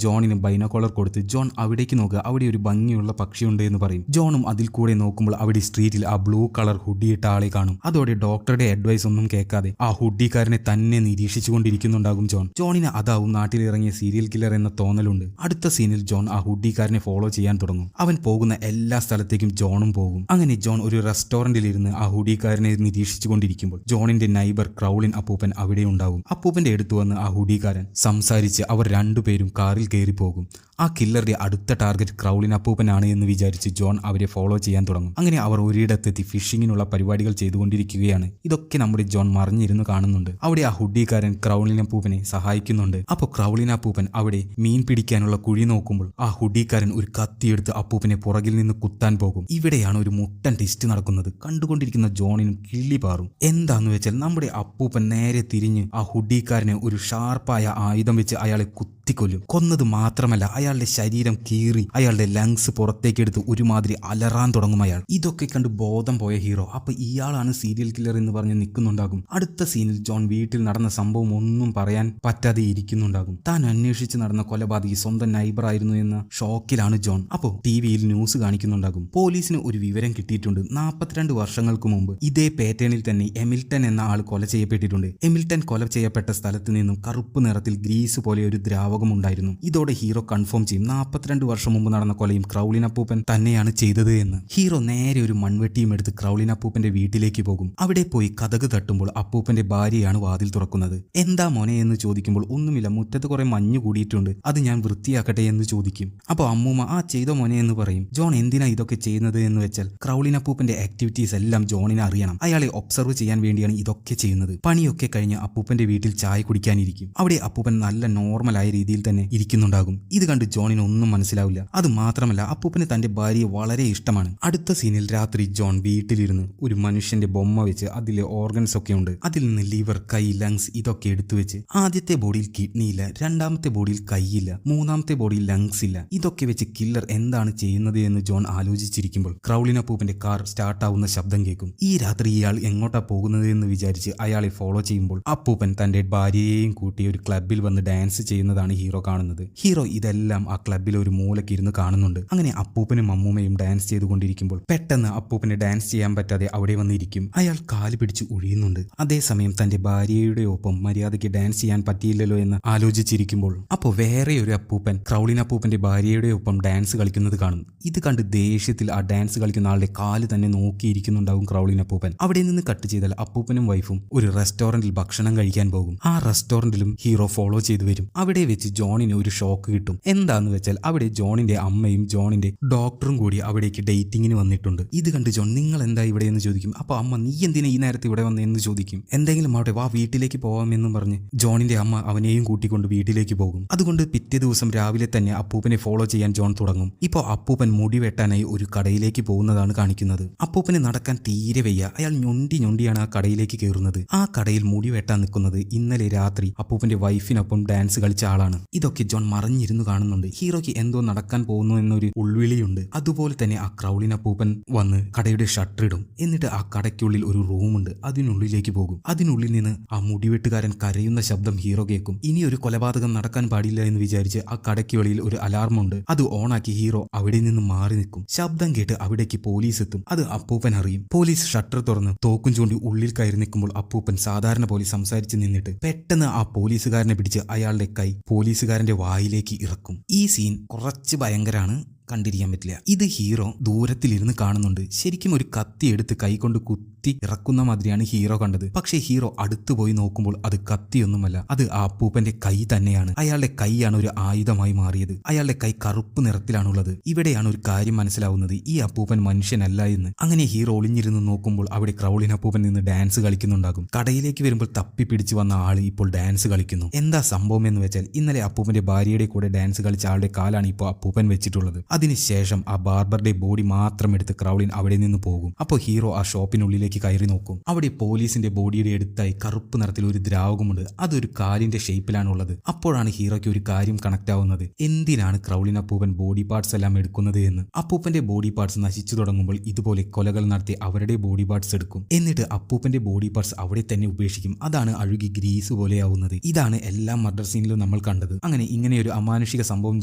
ജോണിന് ബൈനോക്കോളർ കൊടുത്ത് ജോൺ അവിടേക്ക് നോക്കുക, അവിടെ ഒരു ഭംഗിയുള്ള പക്ഷിയുണ്ട് എന്ന് പറയും. ജോണും അതിൽ കൂടെ നോക്കുമ്പോൾ അവിടെ സ്ട്രീറ്റിൽ ആ ബ്ലൂ കളർ ഹുഡിയിട്ട ആളെ കാണും. അതോടെ ഡോക്ടറുടെ അഡ്വൈസ് ഒന്നും കേൾക്കാതെ ആ ഹുഡിക്കാരനെ തന്നെ നിരീക്ഷിച്ചുകൊണ്ടിരിക്കുന്നുണ്ടാകും ജോൺ. ജോണിന് അതാവും നാട്ടിലിറങ്ങിയ സീരിയൽ കില്ലർ എന്ന തോന്നലുണ്ട്. അടുത്ത സീനിൽ ജോൺ ആ ഹുഡിക്കാരനെ ഫോളോ ചെയ്യാൻ തുടങ്ങും. അവൻ പോകുന്ന എല്ലാ സ്ഥലത്തേക്കും ജോണും പോകും. അങ്ങനെ ജോൺ ഒരു റെസ്റ്റോറന്റിൽ ഇരുന്ന് ആ ഹുഡിക്കാരനെ നിരീക്ഷിച്ചു കൊണ്ടിരിക്കുമ്പോൾ ജോണിന്റെ നൈബർ ക്രൗളിൻ അപ്പൂപ്പൻ അവിടെ ഉണ്ടാവും. അപ്പൂപ്പന്റെ അടുത്ത് വന്ന് ആ ഹുഡിക്കാരൻ സംസാരിച്ച് അവർ രണ്ടുപേരും കാറിൽ കയറി പോകും. ആ കില്ലറുടെ അടുത്ത ടാർഗറ്റ് ക്രൗളിൻ അപ്പൂപ്പനാണ് എന്ന് വിചാരിച്ച് ജോൺ അവരെ ഫോളോ ചെയ്യാൻ തുടങ്ങും. അങ്ങനെ അവർ ഒരിടത്തെത്തി ഫിഷിങ്ങിനുള്ള പരിപാടികൾ ചെയ്തുകൊണ്ടിരിക്കുകയാണ്. ഇതൊക്കെ നമ്മുടെ ജോൺ മറിഞ്ഞിരുന്ന് കാണുന്നുണ്ട്. അവിടെ ആ ഹുഡിക്കാരൻ ക്രൗളിൻ അപ്പൂപ്പനെ സഹായിക്കുന്നുണ്ട്. അപ്പോൾ ക്രൗളിൻ അപ്പൂപ്പൻ അവിടെ മീൻ പിടിക്കാനുള്ള കുഴി നോക്കുമ്പോൾ ആ ഹുഡിക്കാരൻ ഒരു കത്തിയെടുത്ത് അപ്പൂപ്പനെ പുറകിൽ നിന്ന് കുത്താൻ പോകും. ഇവിടെയാണ് ഒരു മുട്ടൻ ട്വിസ്റ്റ് നടക്കുന്നത്. കണ്ടുകൊണ്ടിരിക്കുന്ന ജോണിനും കിള്ളി പാറും. എന്താന്ന് വെച്ചാൽ നമ്മുടെ അപ്പൂപ്പൻ നേരെ തിരിഞ്ഞ് ആ ഹുഡിക്കാരനെ ഒരു ഷാർപ്പായ ആയുധം വെച്ച് അയാളെ കുത്തിക്കൊല്ലും. കൊന്നത് മാത്രമല്ല, അയാളുടെ ശരീരം കീറി അയാളുടെ ലങ്സ് പുറത്തേക്കെടുത്ത് ഒരുമാതിരി അലറാൻ തുടങ്ങും അയാൾ. ഇതൊക്കെ കണ്ട് ബോധം പോയ ഹീറോ അപ്പൊ ഇയാളാണ് സീരിയൽ കില്ലർ എന്ന് പറഞ്ഞ് നിൽക്കുന്നുണ്ടാകും. അടുത്ത സീനിൽ ജോൺ വീട്ടിൽ നടന്ന സംഭവം ഒന്നും പറയാൻ പറ്റാതെ ഇരിക്കുന്നുണ്ടാകും. താൻ അന്വേഷിച്ച് നടന്ന കൊലപാതകി സ്വന്തം നൈബർ ആയിരുന്നു എന്ന ഷോക്കിലാണ് ജോൺ. അപ്പോൾ ടിവിയിൽ ന്യൂസ് കാണിക്കുന്നുണ്ടാകും. പോലീസിന് ഒരു വിവരം കിട്ടിയിട്ടുണ്ട്. 42 വർഷങ്ങൾക്ക് മുമ്പ് ഇതേ പാറ്റേണിൽ തന്നെ എമിൽട്ടൺ എന്ന ആൾ കൊല ചെയ്യപ്പെട്ടിട്ടുണ്ട്. എമിൽട്ടൺ കൊല ചെയ്യപ്പെട്ട സ്ഥലത്ത് നിന്നും കറുപ്പ് നിറത്തിൽ ഗ്രീസ് പോലെ ഒരു ദ്രാവകം ഉണ്ടായിരുന്നു. ഇതോടെ ഹീറോ കൺഫേം ചെയ്യും 42 വർഷം മുമ്പ് നടന്ന കൊലയും ക്രൗളിൻ അപ്പൂപ്പൻ തന്നെയാണ് ചെയ്തത് എന്ന്. ഹീറോ നേരെ ഒരു മൺവെട്ടിയും എടുത്ത് ക്രൗളിൻ അപ്പൂപ്പന്റെ വീട്ടിലേക്ക് പോകും. അവിടെ പോയി കതക് തട്ടുമ്പോൾ അപ്പൂപ്പന്റെ ഭാര്യയാണ് വാതിൽ തുറക്കുന്നത്. എന്താ മോനെ എന്ന് ചോദിക്കുമ്പോൾ ഒന്നുമില്ല, മുറ്റത്ത് കുറെ മഞ്ഞ് കൂടിയിട്ടുണ്ട്, അത് ഞാൻ വൃത്തിയാക്കട്ടെ എന്ന് ചോദിക്കും. അപ്പോൾ അമ്മൂമ്മ ആ ചെയ്തോ മോനെ എന്ന് പറയും. ജോൺ എന്തിനാ ഇതൊക്കെ ചെയ്യുന്നത് എന്ന് വെച്ചാൽ ക്രൗളിൻ അപ്പൂപ്പന്റെ ആക്ടിവിറ്റീസ് എല്ലാം ജോണിനെ അറിയണം. അയാളെ ഒബ്സർവ് ചെയ്യാൻ വേണ്ടിയാണ് ഇതൊക്കെ ചെയ്യുന്നത്. പണിയൊക്കെ കഴിഞ്ഞ് അപ്പൂപ്പന്റെ വീട്ടിൽ ചായ കുടിക്കാനിരിക്കും. അവിടെ അപ്പൂപ്പൻ നല്ല നോർമലായ രീതിയിൽ തന്നെ ഇരിക്കുന്നുണ്ടാകും. ഇത് കണ്ട് ജോണിന് ഒന്നും മനസ്സിലാവില്ല. അത് മാത്രമല്ല അപ്പൂപ്പന് തന്റെ ഭാര്യയെ വളരെ ഇഷ്ടമാണ്. അടുത്ത സീനിൽ രാത്രി ജോൺ വീട്ടിലിരുന്ന് ഒരു മനുഷ്യന്റെ ബൊമ്മ വെച്ച് അതിലെ ഓർഗൻസ് ഒക്കെ ഉണ്ട്. അതിൽ നിന്ന് ലിവർ, കൈ, ലങ്സ് ഇതൊക്കെ എടുത്തു വെച്ച് ആദ്യത്തെ ബോഡിയിൽ കിഡ്നി ഇല്ല, രണ്ടാമത്തെ ബോഡിയിൽ കൈയില്ല, മൂന്നാമത്തെ ബോഡിയിൽ ലങ്സ് ഇല്ല. ഇതൊക്കെ വെച്ച് കില്ലർ എന്താണ് ചെയ്യുന്നത് എന്ന് ജോൺ ആലോചിച്ചിരിക്കുമ്പോൾ ക്രൗളിൻ അപ്പൂപ്പന്റെ കാർ സ്റ്റാർട്ടാവുന്ന ശബ്ദം കേൾക്കും. ഈ രാത്രി ഇയാൾ എങ്ങോട്ടാ പോകുന്നത് എന്ന് വിചാരിച്ച് അയാളെ ഫോളോ ചെയ്യുമ്പോൾ അപ്പൂപ്പൻ തന്റെ ഭാര്യയെയും കൂട്ടി ഒരു ക്ലബിൽ വന്ന് ഡാൻസ് ചെയ്യുന്നതാണ് ഹീറോ കാണുന്നത്. ഹീറോ ഇതെല്ലാം ആ ക്ലബിൽ ഒരു മൂലക്കിരുന്ന് കാണുന്നുണ്ട്. അങ്ങനെ അപ്പൂപ്പനും അമ്മൂമ്മയും ഡാൻസ് ചെയ്തുകൊണ്ടിരിക്കുമ്പോൾ പെട്ടെന്ന് അപ്പൂപ്പന് ഡാൻസ് ചെയ്യാൻ പറ്റാതെ അവിടെ വന്നിരിക്കും. അയാൾ കാല് പിടിച്ച് ഒഴിയുന്നുണ്ട്. അതേസമയം തന്റെ ഭാര്യയുടെ ഒപ്പം മര്യാദയ്ക്ക് ഡാൻസ് ചെയ്യാൻ പറ്റിയില്ലല്ലോ എന്ന് ആലോചിച്ചിരിക്കുമ്പോൾ അപ്പോൾ വേറെ ഒരു അപ്പൂപ്പൻ ക്രൗളിൻ അപ്പൂപ്പന്റെ ഭാര്യയുടെ ഒപ്പം ഡാൻസ് കളിക്കുന്നത് കാണും. ഇത് കണ്ട് ദേഷ്യത്തിൽ ആ ഡാൻസ് കളിക്കുന്ന ആളുടെ കാല് തന്നെ നോക്കിയിരിക്കുന്നുണ്ടാവും ക്രൗളിൻ അപ്പൂപ്പൻ. അവിടെ നിന്ന് കട്ട് ചെയ്താൽ അപ്പൂപ്പനും വൈഫും ഒരു റെസ്റ്റോറന്റിൽ ഭക്ഷണം കഴിക്കാൻ പോകും. ആ റെസ്റ്റോറന്റിലും ഹീറോ ഫോളോ ചെയ്തു വരും. അവിടെ വെച്ച് ജോണിന് ഒരു ഷോക്ക് കിട്ടും. എന്താന്ന് വെച്ചാൽ അവിടെ ജോണിന്റെ അമ്മയും ജോണിന്റെ ഡോക്ടറും കൂടി അവിടേക്ക് ഡേറ്റിങ്ങിന് വന്നിട്ടുണ്ട്. ഇത് കണ്ട് ജോൺ നിങ്ങൾ എന്താ ഇവിടെ എന്ന് ചോദിക്കും. അപ്പൊ അമ്മ നീ എന്തിനാ ഈ നേരത്തെ ഇവിടെ വന്നതെന്ന് ചോദിക്കും. എന്തെങ്കിലും അവിടെ വാ വീട്ടിലേക്ക് പോവാമെന്നും പറഞ്ഞ് ജോണിന്റെ അമ്മ അവനെയും കൂട്ടിക്കൊണ്ട് വീട്ടിലേക്ക് പോകും. അതുകൊണ്ട് പിറ്റേ ദിവസം രാവിലെ തന്നെ അപ്പൂപ്പനെ ഫോളോ ചെയ്യാൻ ജോൺ തുടങ്ങും. ഇപ്പോൾ അപ്പൂപ്പൻ മുടി വെട്ടാനായി ഒരു കടയിലേക്ക് പോകുന്നതാണ് കാണിക്കുന്നത്. അപ്പൂപ്പന് നടക്കാൻ തീരെ വയ്യ. അയാൾ ഞൊണ്ടിയാണ് ആ കടയിലേക്ക് കയറുന്നത്. ആ കടയിൽ മുടി വെട്ടാൻ നിൽക്കുന്നത് ഇന്നലെ രാത്രി അപ്പൂപ്പന്റെ വൈഫിനൊപ്പം ഡാൻസ് കളിച്ച ആളാണ്. ഇതൊക്കെ ജോൺ മറിഞ്ഞിരുന്ന് കാണുന്നുണ്ട്. ഹീറോയ്ക്ക് എന്തോ നടക്കാൻ പോകുന്നു എന്നൊരു ഉൾവിളിയുണ്ട്. അതുപോലെ തന്നെ ആ ക്രൗളിൻ അപ്പൂപ്പൻ വന്ന് കടയുടെ ഷട്ടർ ഇടും. എന്നിട്ട് ആ കടയ്ക്കുള്ളിൽ ഒരു റൂമുണ്ട്, അതിനുള്ളിലേക്ക് പോകും. അതിനുള്ളിൽ നിന്ന് ആ മുടിവെട്ടുകാരൻ കരയുന്ന ശബ്ദം ഹീറോ കേൾക്കും. ഇനി ഒരു കൊലപാതകം നടക്കാൻ പാടില്ല എന്ന് വിചാരിച്ച് ആ കടയ്ക്ക് വെളിയിൽ ഒരു അലാർം ഉണ്ട്. അത് ഓണാക്കി ഹീറോ അവിടെ നിന്ന് മാറി നിൽക്കും. ശബ്ദം കേട്ട് അവിടേക്ക് പോലീസ് എത്തും. അത് അപ്പൂപ്പൻ അറിയും. പോലീസ് ഷട്ടർ തുറന്ന് തോക്കും ചൂണ്ടി ഉള്ളിൽ കയറി നിൽക്കുമ്പോൾ അപ്പൂപ്പൻ സാധാരണ പോലെ സംസാരിച്ച് നിന്നിട്ട് പെട്ടെന്ന് ആ പോലീസുകാരനെ പിടിച്ച് അയാളുടെ കൈ പോലീസുകാരന്റെ വായിലേക്ക് ഇറക്കും. ഈ സീൻ കുറച്ച് ഭയങ്കരാണ്, കണ്ടിരിക്കാൻ പറ്റില്ല. ഇത് ഹീറോ ദൂരത്തിലിരുന്ന് കാണുന്നുണ്ട്. ശരിക്കും ഒരു കത്തി എടുത്ത് കൈകൊണ്ട് കുത്തി ഇറക്കുന്ന മാതിരിയാണ് ഹീറോ കണ്ടത്. പക്ഷേ ഹീറോ അടുത്തു പോയി നോക്കുമ്പോൾ അത് കത്തിയൊന്നുമല്ല, അത് ആ അപ്പൂപ്പന്റെ കൈ തന്നെയാണ്. അയാളുടെ കൈയാണ് ഒരു ആയുധമായി മാറിയത്. അയാളുടെ കൈ കറുപ്പ് നിറത്തിലാണുള്ളത്. ഇവിടെയാണ് ഒരു കാര്യം മനസ്സിലാവുന്നത്, ഈ അപ്പൂപ്പൻ മനുഷ്യനല്ല എന്ന്. അങ്ങനെ ഹീറോ ഒളിഞ്ഞിരുന്ന് നോക്കുമ്പോൾ അവിടെ ക്രൗളിൻ അപ്പൂപ്പൻ നിന്ന് ഡാൻസ് കളിക്കുന്നുണ്ടാകും. കടയിലേക്ക് വരുമ്പോൾ തപ്പി പിടിച്ചു വന്ന ആള് ഇപ്പോൾ ഡാൻസ് കളിക്കുന്നു. എന്താ സംഭവം എന്ന് വെച്ചാൽ ഇന്നലെ അപ്പൂപ്പന്റെ ഭാര്യയുടെ കൂടെ ഡാൻസ് കളിച്ച ആളുടെ കാലാണ് ഇപ്പോൾ അപ്പൂപ്പൻ വെച്ചിട്ടുള്ളത്. അതിനുശേഷം ആ ബാർബറുടെ ബോഡി മാത്രം എടുത്ത് ക്രൗളിൻ അവിടെ നിന്ന് പോകും. അപ്പോൾ ഹീറോ ആ ഷോപ്പിനുള്ളിലേക്ക് കയറി നോക്കും. അവിടെ പോലീസിന്റെ ബോഡിയുടെ അടുത്തായി കറുപ്പ് നിറത്തിൽ ഒരു ദ്രാവകമുണ്ട്. അതൊരു കാലിന്റെ ഷേപ്പിലാണുള്ളത്. അപ്പോഴാണ് ഹീറോയ്ക്ക് ഒരു കാര്യം കണക്ട് ആവുന്നത്. എന്തിനാണ് ക്രൗളിൻ അപ്പൂപ്പൻ ബോഡി പാർട്സ് എല്ലാം എടുക്കുന്നത് എന്ന്. അപ്പൂപ്പന്റെ ബോഡി പാർട്സ് നശിച്ചു തുടങ്ങുമ്പോൾ ഇതുപോലെ കൊലകൾ നടത്തി അവരുടെ ബോഡി പാർട്സ് എടുക്കും. എന്നിട്ട് അപ്പൂപ്പന്റെ ബോഡി പാർട്സ് അവിടെ തന്നെ ഉപേക്ഷിക്കും. അതാണ് അഴുകി ഗ്രീസ് പോലെയാവുന്നത്. ഇതാണ് എല്ലാ മർഡർ സീനിലും നമ്മൾ കണ്ടത്. അങ്ങനെ ഇങ്ങനെയൊരു അമാനുഷിക സംഭവം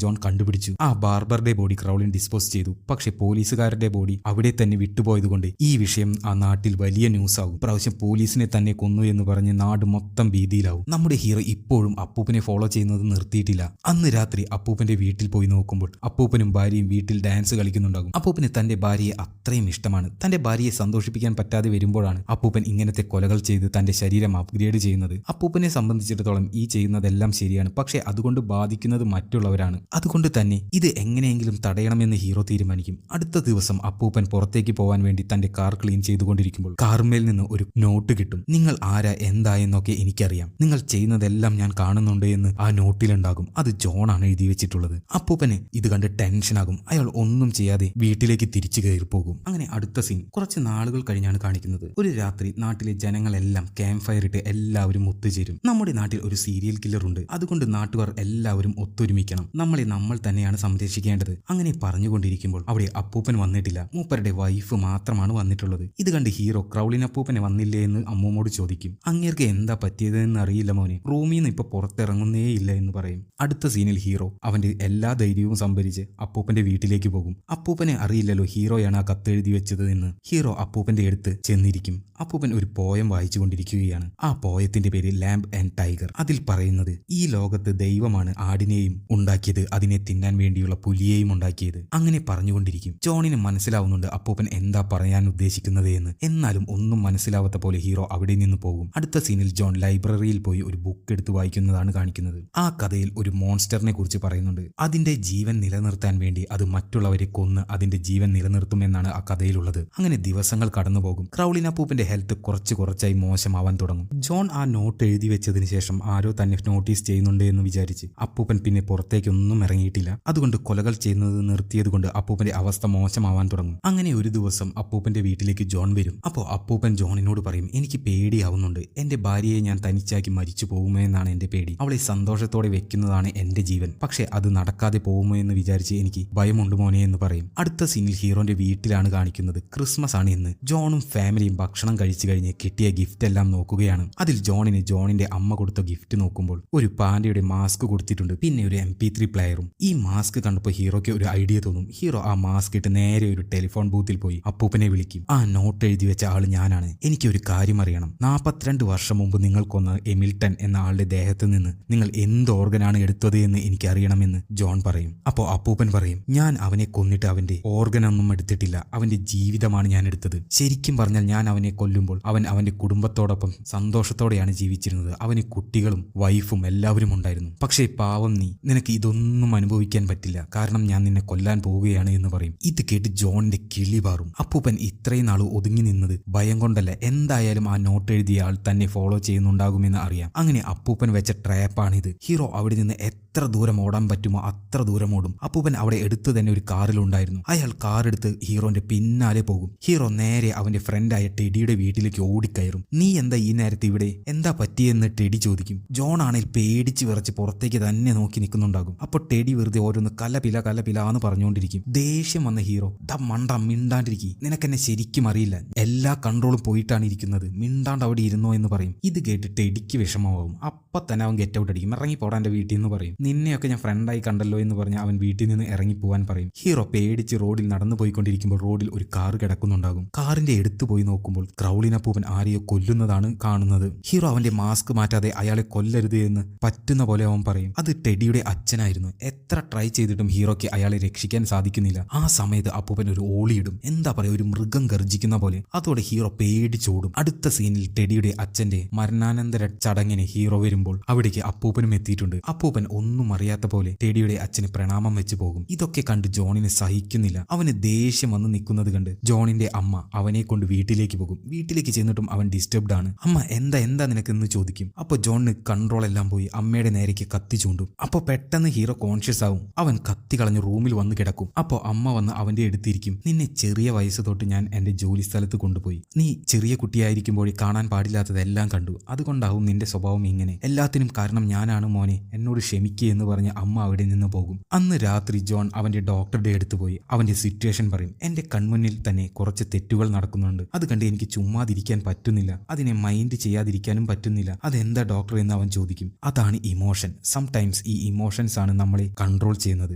ജോൺ കണ്ടുപിടിച്ചു. ആ ബാർബറുടെ ബോഡി ക്രൗളിൻ ഡിസ്പോസ് ചെയ്തു. പക്ഷെ പോലീസുകാരുടെ ബോഡി അവിടെ തന്നെ വിട്ടുപോയതുകൊണ്ട് ഈ വിഷയം ആ നാട്ടിൽ വലിയ ന്യൂസ് ആകും. പ്രാവശ്യം പോലീസിനെ തന്നെ കൊന്നു എന്ന് പറഞ്ഞ് നാട് മൊത്തം ഭീതിയിലാവും. നമ്മുടെ ഹീറോ ഇപ്പോഴും അപ്പൂപ്പനെ ഫോളോ ചെയ്യുന്നത് നിർത്തിയിട്ടില്ല. അന്ന് രാത്രി അപ്പൂപ്പന്റെ വീട്ടിൽ പോയി നോക്കുമ്പോൾ അപ്പൂപ്പനും ഭാര്യയും വീട്ടിൽ ഡാൻസ് കളിക്കുന്നുണ്ടാകും. അപ്പൂപ്പന് തന്റെ ഭാര്യയെ അത്രയും ഇഷ്ടമാണ്. തന്റെ ഭാര്യയെ സന്തോഷിപ്പിക്കാൻ പറ്റാതെ വരുമ്പോഴാണ് അപ്പൂപ്പൻ ഇങ്ങനത്തെ കൊലകൾ ചെയ്ത് തന്റെ ശരീരം അപ്ഗ്രേഡ് ചെയ്യുന്നത്. അപ്പൂപ്പനെ സംബന്ധിച്ചിടത്തോളം ഈ ചെയ്യുന്നതെല്ലാം ശരിയാണ്, പക്ഷെ അതുകൊണ്ട് ബാധിക്കുന്നത് മറ്റുള്ളവരാണ്. അതുകൊണ്ട് തന്നെ ഇത് എങ്ങനെയെങ്കിലും തടയണമെന്ന് ഹീറോ തീരുമാനിക്കും. അടുത്ത ദിവസം അപ്പൂപ്പൻ പുറത്തേക്ക് പോകാൻ വേണ്ടി തന്റെ കാർ ക്ലീൻ ചെയ്തുകൊണ്ടിരിക്കുമ്പോൾ കാർമേൽ നിന്ന് ഒരു നോട്ട് കിട്ടും. നിങ്ങൾ ആരാ എന്തായെന്നൊക്കെ എനിക്കറിയാം, നിങ്ങൾ ചെയ്യുന്നതെല്ലാം ഞാൻ കാണുന്നുണ്ട് എന്ന് ആ നോട്ടിലുണ്ടാകും. അത് ജോണാണ് എഴുതി വെച്ചിട്ടുള്ളത്. അപ്പൂപ്പന് ഇത് കണ്ട് ടെൻഷനാകും. അയാൾ ഒന്നും ചെയ്യാതെ വീട്ടിലേക്ക് തിരിച്ചു കയറി പോകും. അങ്ങനെ അടുത്ത സീൻ കുറച്ച് നാളുകൾ കഴിഞ്ഞാണ് കാണിക്കുന്നത്. ഒരു രാത്രി നാട്ടിലെ ജനങ്ങളെല്ലാം ക്യാമ്പ് ഫയർ ഇട്ട് എല്ലാവരും ഒത്തുചേരും. നമ്മുടെ നാട്ടിൽ ഒരു സീരിയൽ കില്ലർ ഉണ്ട്, അതുകൊണ്ട് നാട്ടുകാർ എല്ലാവരും ഒത്തൊരുമിക്കണം. നമ്മളെ നമ്മൾ തന്നെയാണ് സംരക്ഷിക്കേണ്ടത്. അങ്ങനെ പറഞ്ഞുകൊണ്ടിരിക്കുമ്പോൾ അവിടെ അപ്പൂപ്പൻ വന്നിട്ടില്ല. മൂപ്പരുടെ വൈഫ് മാത്രമാണ് വന്നിട്ടുള്ളത്. ഇത് കണ്ട് ഹീറോ ക്രൗളിൻ അപ്പൂപ്പനെ വന്നില്ലേ എന്ന് അമ്മൂമ്മോട് ചോദിക്കും. അങ്ങേർക്ക് എന്താ പറ്റിയതെന്ന് അറിയില്ല മോനെ, റൂമിൽ നിന്ന് ഇപ്പൊ പുറത്തിറങ്ങുന്നേ ഇല്ല എന്ന് പറയും. അടുത്ത സീനിൽ ഹീറോ അവന്റെ എല്ലാ ധൈര്യവും സംഭരിച്ച് അപ്പൂപ്പന്റെ വീട്ടിലേക്ക് പോകും. അപ്പൂപ്പനെ അറിയില്ലല്ലോ ഹീറോയാണ് ആ കത്തെഴുതി വെച്ചത് എന്ന്. ഹീറോ അപ്പൂപ്പന്റെ അടുത്ത് ചെന്നിരിക്കും. അപ്പൂപ്പൻ ഒരു പോയം വായിച്ചു കൊണ്ടിരിക്കുകയാണ്. ആ പോയത്തിന്റെ പേര് ലാംബ് ആൻഡ് ടൈഗർ. അതിൽ പറയുന്നത് ഈ ലോകത്ത് ദൈവമാണ് ആടിനെയും ഉണ്ടാക്കിയത്, അതിനെ തിന്നാൻ വേണ്ടിയുള്ള പുലിയെയും ഉണ്ടാക്കിയത്. അങ്ങനെ പറഞ്ഞുകൊണ്ടിരിക്കും. ജോണിന് മനസ്സിലാവുന്നുണ്ട് അപ്പൂപ്പൻ എന്താ പറയാൻ ഉദ്ദേശിക്കുന്നത് എന്ന്. എന്നാലും ഒന്നും മനസ്സിലാവാത്ത പോലെ ഹീറോ അവിടെ നിന്ന് പോകും. അടുത്ത സീനിൽ ജോൺ ലൈബ്രറിയിൽ പോയി ഒരു ബുക്ക് എടുത്ത് വായിക്കുന്നതാണ് കാണിക്കുന്നത്. ആ കഥയിൽ ഒരു മോൺസ്റ്ററിനെ കുറിച്ച് പറയുന്നുണ്ട്. അതിന്റെ ജീവൻ നിലനിർത്താൻ വേണ്ടി അത് മറ്റുള്ളവരെ കൊന്ന് അതിന്റെ ജീവൻ നിലനിർത്തുമെന്നാണ് ആ കഥയിലുള്ളത്. അങ്ങനെ ദിവസങ്ങൾ കടന്നുപോകും. ക്രൗളിൻ അപ്പൂപ്പന്റെ ഹെൽത്ത് കുറച്ചായി മോശമാവാൻ തുടങ്ങും. ജോൺ ആ നോട്ട് എഴുതി വെച്ചതിന് ശേഷം ആരോ തന്നെ നോട്ടീസ് ചെയ്യുന്നുണ്ട് എന്ന് വിചാരിച്ച് അപ്പൂപ്പൻ പിന്നെ പുറത്തേക്കൊന്നും ഇറങ്ങിയിട്ടില്ല. അതുകൊണ്ട് കൊലകൾ ചെയ്യുന്നത് നിർത്തിയത് കൊണ്ട് അപ്പൂപ്പന്റെ അവസ്ഥ മോശമാവാൻ തുടങ്ങും. അങ്ങനെ ഒരു ദിവസം അപ്പൂപ്പന്റെ വീട്ടിലേക്ക് ജോൺ വരും. അപ്പോൾ അപ്പൂപ്പൻ ജോണിനോട് പറയും, എനിക്ക് പേടിയാവുന്നുണ്ട്, എന്റെ ഭാര്യയെ ഞാൻ തനിച്ചാക്കി മരിച്ചു പോകുമോ എന്നാണ് എന്റെ പേടി. അവളെ സന്തോഷത്തോടെ വെക്കുന്നതാണ് എന്റെ ജീവൻ, പക്ഷെ അത് നടക്കാതെ പോകുമോ എന്ന് വിചാരിച്ച് എനിക്ക് ഭയമുണ്ട് മോനെ എന്ന് പറയും. അടുത്ത സീനിൽ ഹീറോന്റെ വീട്ടിലാണ് കാണിക്കുന്നത്. ക്രിസ്മസ് ആണ് ഇന്ന്. ജോണും ഫാമിലിയും ഭക്ഷണം കഴിച്ചു കഴിഞ്ഞ് കിട്ടിയ ഗിഫ്റ്റ് എല്ലാം നോക്കുകയാണ്. അതിൽ ജോണിന്റെ അമ്മ കൊടുത്ത ഗിഫ്റ്റ് നോക്കുമ്പോൾ ഒരു പാൻഡയുടെ മാസ്ക് കൊടുത്തിട്ടുണ്ട്, പിന്നെ ഒരു MP3 പ്ലെയറും. ഈ മാസ്ക് കണ്ടപ്പോൾ ഹീറോയ്ക്ക് ഒരു ഐഡിയ തോന്നും. ഹീറോ ആ മാസ്ക് ഇട്ട് നേരെ ഒരു ടെലിഫോൺ ബൂത്തിൽ പോയി അപ്പൂപ്പനെ വിളിക്കും. ആ നോട്ട് എഴുതി വെച്ച ആള് ഞാനാണ്, എനിക്കൊരു കാര്യം അറിയണം. 42 വർഷം മുമ്പ് നിങ്ങൾ കൊന്ന എമിൽട്ടൺ എന്ന ആളുടെ ദേഹത്ത് നിന്ന് നിങ്ങൾ എന്ത് ഓർഗനാണ് എടുത്തത് എന്ന് എനിക്ക് അറിയണമെന്ന് ജോൺ പറയും. അപ്പോൾ അപ്പൂപ്പൻ പറയും, ഞാൻ അവനെ കൊന്നിട്ട് അവന്റെ ഓർഗനൊന്നും എടുത്തിട്ടില്ല, അവന്റെ ജീവിതമാണ് ഞാൻ എടുത്തത്. ശരിക്കും പറഞ്ഞാൽ ഞാൻ അവനെ കൊല്ലുമ്പോൾ അവൻ അവന്റെ കുടുംബത്തോടൊപ്പം സന്തോഷത്തോടെയാണ് ജീവിച്ചിരുന്നത്. അവന് കുട്ടികളും വൈഫും എല്ലാവരും ഉണ്ടായിരുന്നു. പക്ഷേ പാവം നീ, നിനക്ക് ഇതൊന്നും അനുഭവിക്കാൻ പറ്റില്ല, കാരണം ഞാൻ നിന്നെ കൊല്ലാൻ പോവുകയാണ് എന്ന് പറയും. ഇത് കേട്ട് ജോണിന്റെ കിളി പാറും. അപ്പൂപ്പൻ ഇത്രയും നാൾ ഒതുങ്ങി നിന്നത് ഭയം കൊണ്ടല്ല, എന്തായാലും ആ നോട്ട് എഴുതിയ ആൾ തന്നെ ഫോളോ ചെയ്യുന്നുണ്ടാകുമെന്ന് അറിയാം. അങ്ങനെ അപ്പൂപ്പൻ വെച്ച ട്രാപ്പാണിത്. ഹീറോ അവിടെ നിന്ന് എത്ര ദൂരം ഓടാൻ പറ്റുമോ അത്ര ദൂരം ഓടും. അപ്പൂപ്പൻ അവിടെ എടുത്ത് തന്നെ ഒരു കാറിലുണ്ടായിരുന്നു. അയാൾ കാർ എടുത്ത് ഹീറോന്റെ പിന്നാലെ പോകും. ഹീറോ നേരെ അവന്റെ ഫ്രണ്ടായ ടെഡിയുടെ വീട്ടിലേക്ക് ഓടിക്കയറും. നീ എന്താ ഈ നേരത്തെ ഇവിടെ, എന്താ പറ്റിയെന്ന് ടെഡി ചോദിക്കും. ജോൺ ആണെങ്കിൽ പേടിച്ച് വിറച്ച് പുറത്തേക്ക് തന്നെ നോക്കി നിൽക്കുന്നുണ്ടാകും. അപ്പൊ ടെഡി വെറുതെ ഓരോന്ന് കലപില എന്ന് പറഞ്ഞുകൊണ്ടിരിക്കും. ദേഷ്യം വന്ന ഹീറോ, ദാ മണ്ട മിണ്ടാണ്ടിരിക്കും, നിനക്കെന്നെ ശരിക്കും അറിയില്ല, എല്ലാ കൺട്രോളും പോയിട്ടാണ് ഇരിക്കുന്നത്, മിണ്ടാണ്ട് അവിടെ ഇരുന്നോ എന്ന് പറയും. ഇത് കേട്ട് ടെഡിക്ക് വിഷമമാവും. അപ്പൊ തന്നെ അവൻ ഗെറ്റ് ഔട്ട് അടിക്കും, ഇറങ്ങി പോടാ എന്റെ വീട്ടിൽ നിന്ന് പറയും. നിന്നെയൊക്കെ ഞാൻ ഫ്രണ്ടായി കണ്ടല്ലോ എന്ന് പറഞ്ഞ് അവൻ വീട്ടിൽ നിന്ന് ഇറങ്ങി പോവാൻ പറയും. ഹീറോ പേടിച്ച് റോഡിൽ നടന്നു പോയിക്കൊണ്ടിരിക്കുമ്പോൾ റോഡിൽ ഒരു കാർ കിടക്കുന്നുണ്ടാകും. കാറിന്റെ എടുത്തു പോയി നോക്കുമ്പോൾ ക്രൗളിൻ അപ്പൂപ്പൻ ആരെയോ കൊല്ലുന്നതാണ് കാണുന്നത്. ഹീറോ അവന്റെ മാസ്ക് മാറ്റാതെ അയാളെ കൊല്ലരുത് എന്ന് പറ്റുന്ന പോലെ അവൻ പറയും. അത് ടെഡിയുടെ അച്ഛനായിരുന്നു. എത്ര ട്രൈ ചെയ്തിട്ടും ഹീറോയ്ക്ക് അയാളെ രക്ഷിക്കാൻ സാധിക്കുന്നില്ല. ആ സമയത്ത് അപ്പൂപ്പൻ ഒരു ഓളിയിടും, എന്താ പറയാ, ഒരു മൃഗം ഗർജിക്കുന്ന പോലെ. അതോടെ ഹീറോ പേടിച്ചോടും. അടുത്ത സീനിൽ ടെഡിയുടെ അച്ഛന്റെ മരണാനന്തര ചടങ്ങിന് ഹീറോ വരുമ്പോൾ അവിടേക്ക് അപ്പൂപ്പനും എത്തിയിട്ടുണ്ട്. അപ്പൂപ്പൻ ഒന്നും അറിയാത്ത പോലെ ടെഡിയുടെ അച്ഛന് പ്രണാമം വെച്ച് പോകും. ഇതൊക്കെ കണ്ട് ജോണിന് സഹിക്കുന്നില്ല. അവന് ദേഷ്യം വന്ന് നിൽക്കുന്നത് കണ്ട് ജോണിന്റെ അമ്മ അവനെ കൊണ്ട് വീട്ടിലേക്ക് പോകും. വീട്ടിലേക്ക് ചെന്നിട്ടും അവൻ ഡിസ്റ്റർബ്ഡ് ആണ്. അമ്മ എന്താ നിനക്കെന്ന് ചോദിക്കും. അപ്പൊ ജോണിന് കൺട്രോൾ എല്ലാം പോയി അമ്മയുടെ നേരേക്ക് കത്തി ചൂണ്ടും. അപ്പൊ പെട്ടെന്ന് ഹീറോ കോൺഷ്യസ് ആവും. അവൻ കത്തി കളഞ്ഞ് റൂമിൽ വന്ന് കിടക്കും. അപ്പൊ അമ്മ വന്ന് അവന്റെ അടുത്തിരിക്കും. നിന്നെ ചെറിയ വയസ്സ് തൊട്ട് ഞാൻ എന്റെ ജോലി സ്ഥലത്ത് കൊണ്ടുപോയി. നീ ചെറിയ കുട്ടിയായിരിക്കുമ്പോഴേ കാണാൻ പാടില്ലാത്തതെല്ലാം കണ്ടു, അതുകൊണ്ടാവും നിന്റെ സ്വഭാവം ഇങ്ങനെ. എല്ലാത്തിനും കാരണം ഞാനാണ് മോനെ, എന്നോട് ക്ഷമിക്കുക എന്ന് പറഞ്ഞ് അമ്മ അവിടെ നിന്ന് പോകും. അന്ന് രാത്രി ജോൺ അവന്റെ ഡോക്ടറുടെ അടുത്ത് പോയി അവന്റെ സിറ്റുവേഷൻ പറയും. എന്റെ കൺമുന്നിൽ തന്നെ കുറച്ച് തെറ്റുകൾ നടക്കുന്നുണ്ട്, അത് കണ്ട് എനിക്ക് ചുമ്മാതിരിക്കാൻ പറ്റുന്നില്ല, അതിനെ മൈൻഡ് ചെയ്യാതിരിക്കാനും പറ്റുന്നില്ല. അതെന്താ ഡോക്ടർ എന്ന് അവൻ ചോദിക്കും. അതാണ് ഇമോഷൻ. സംടൈംസ് ഈ ഇമോഷൻസ് ആണ് നമ്മളെ കൺട്രോൾ ചെയ്യുന്നത്.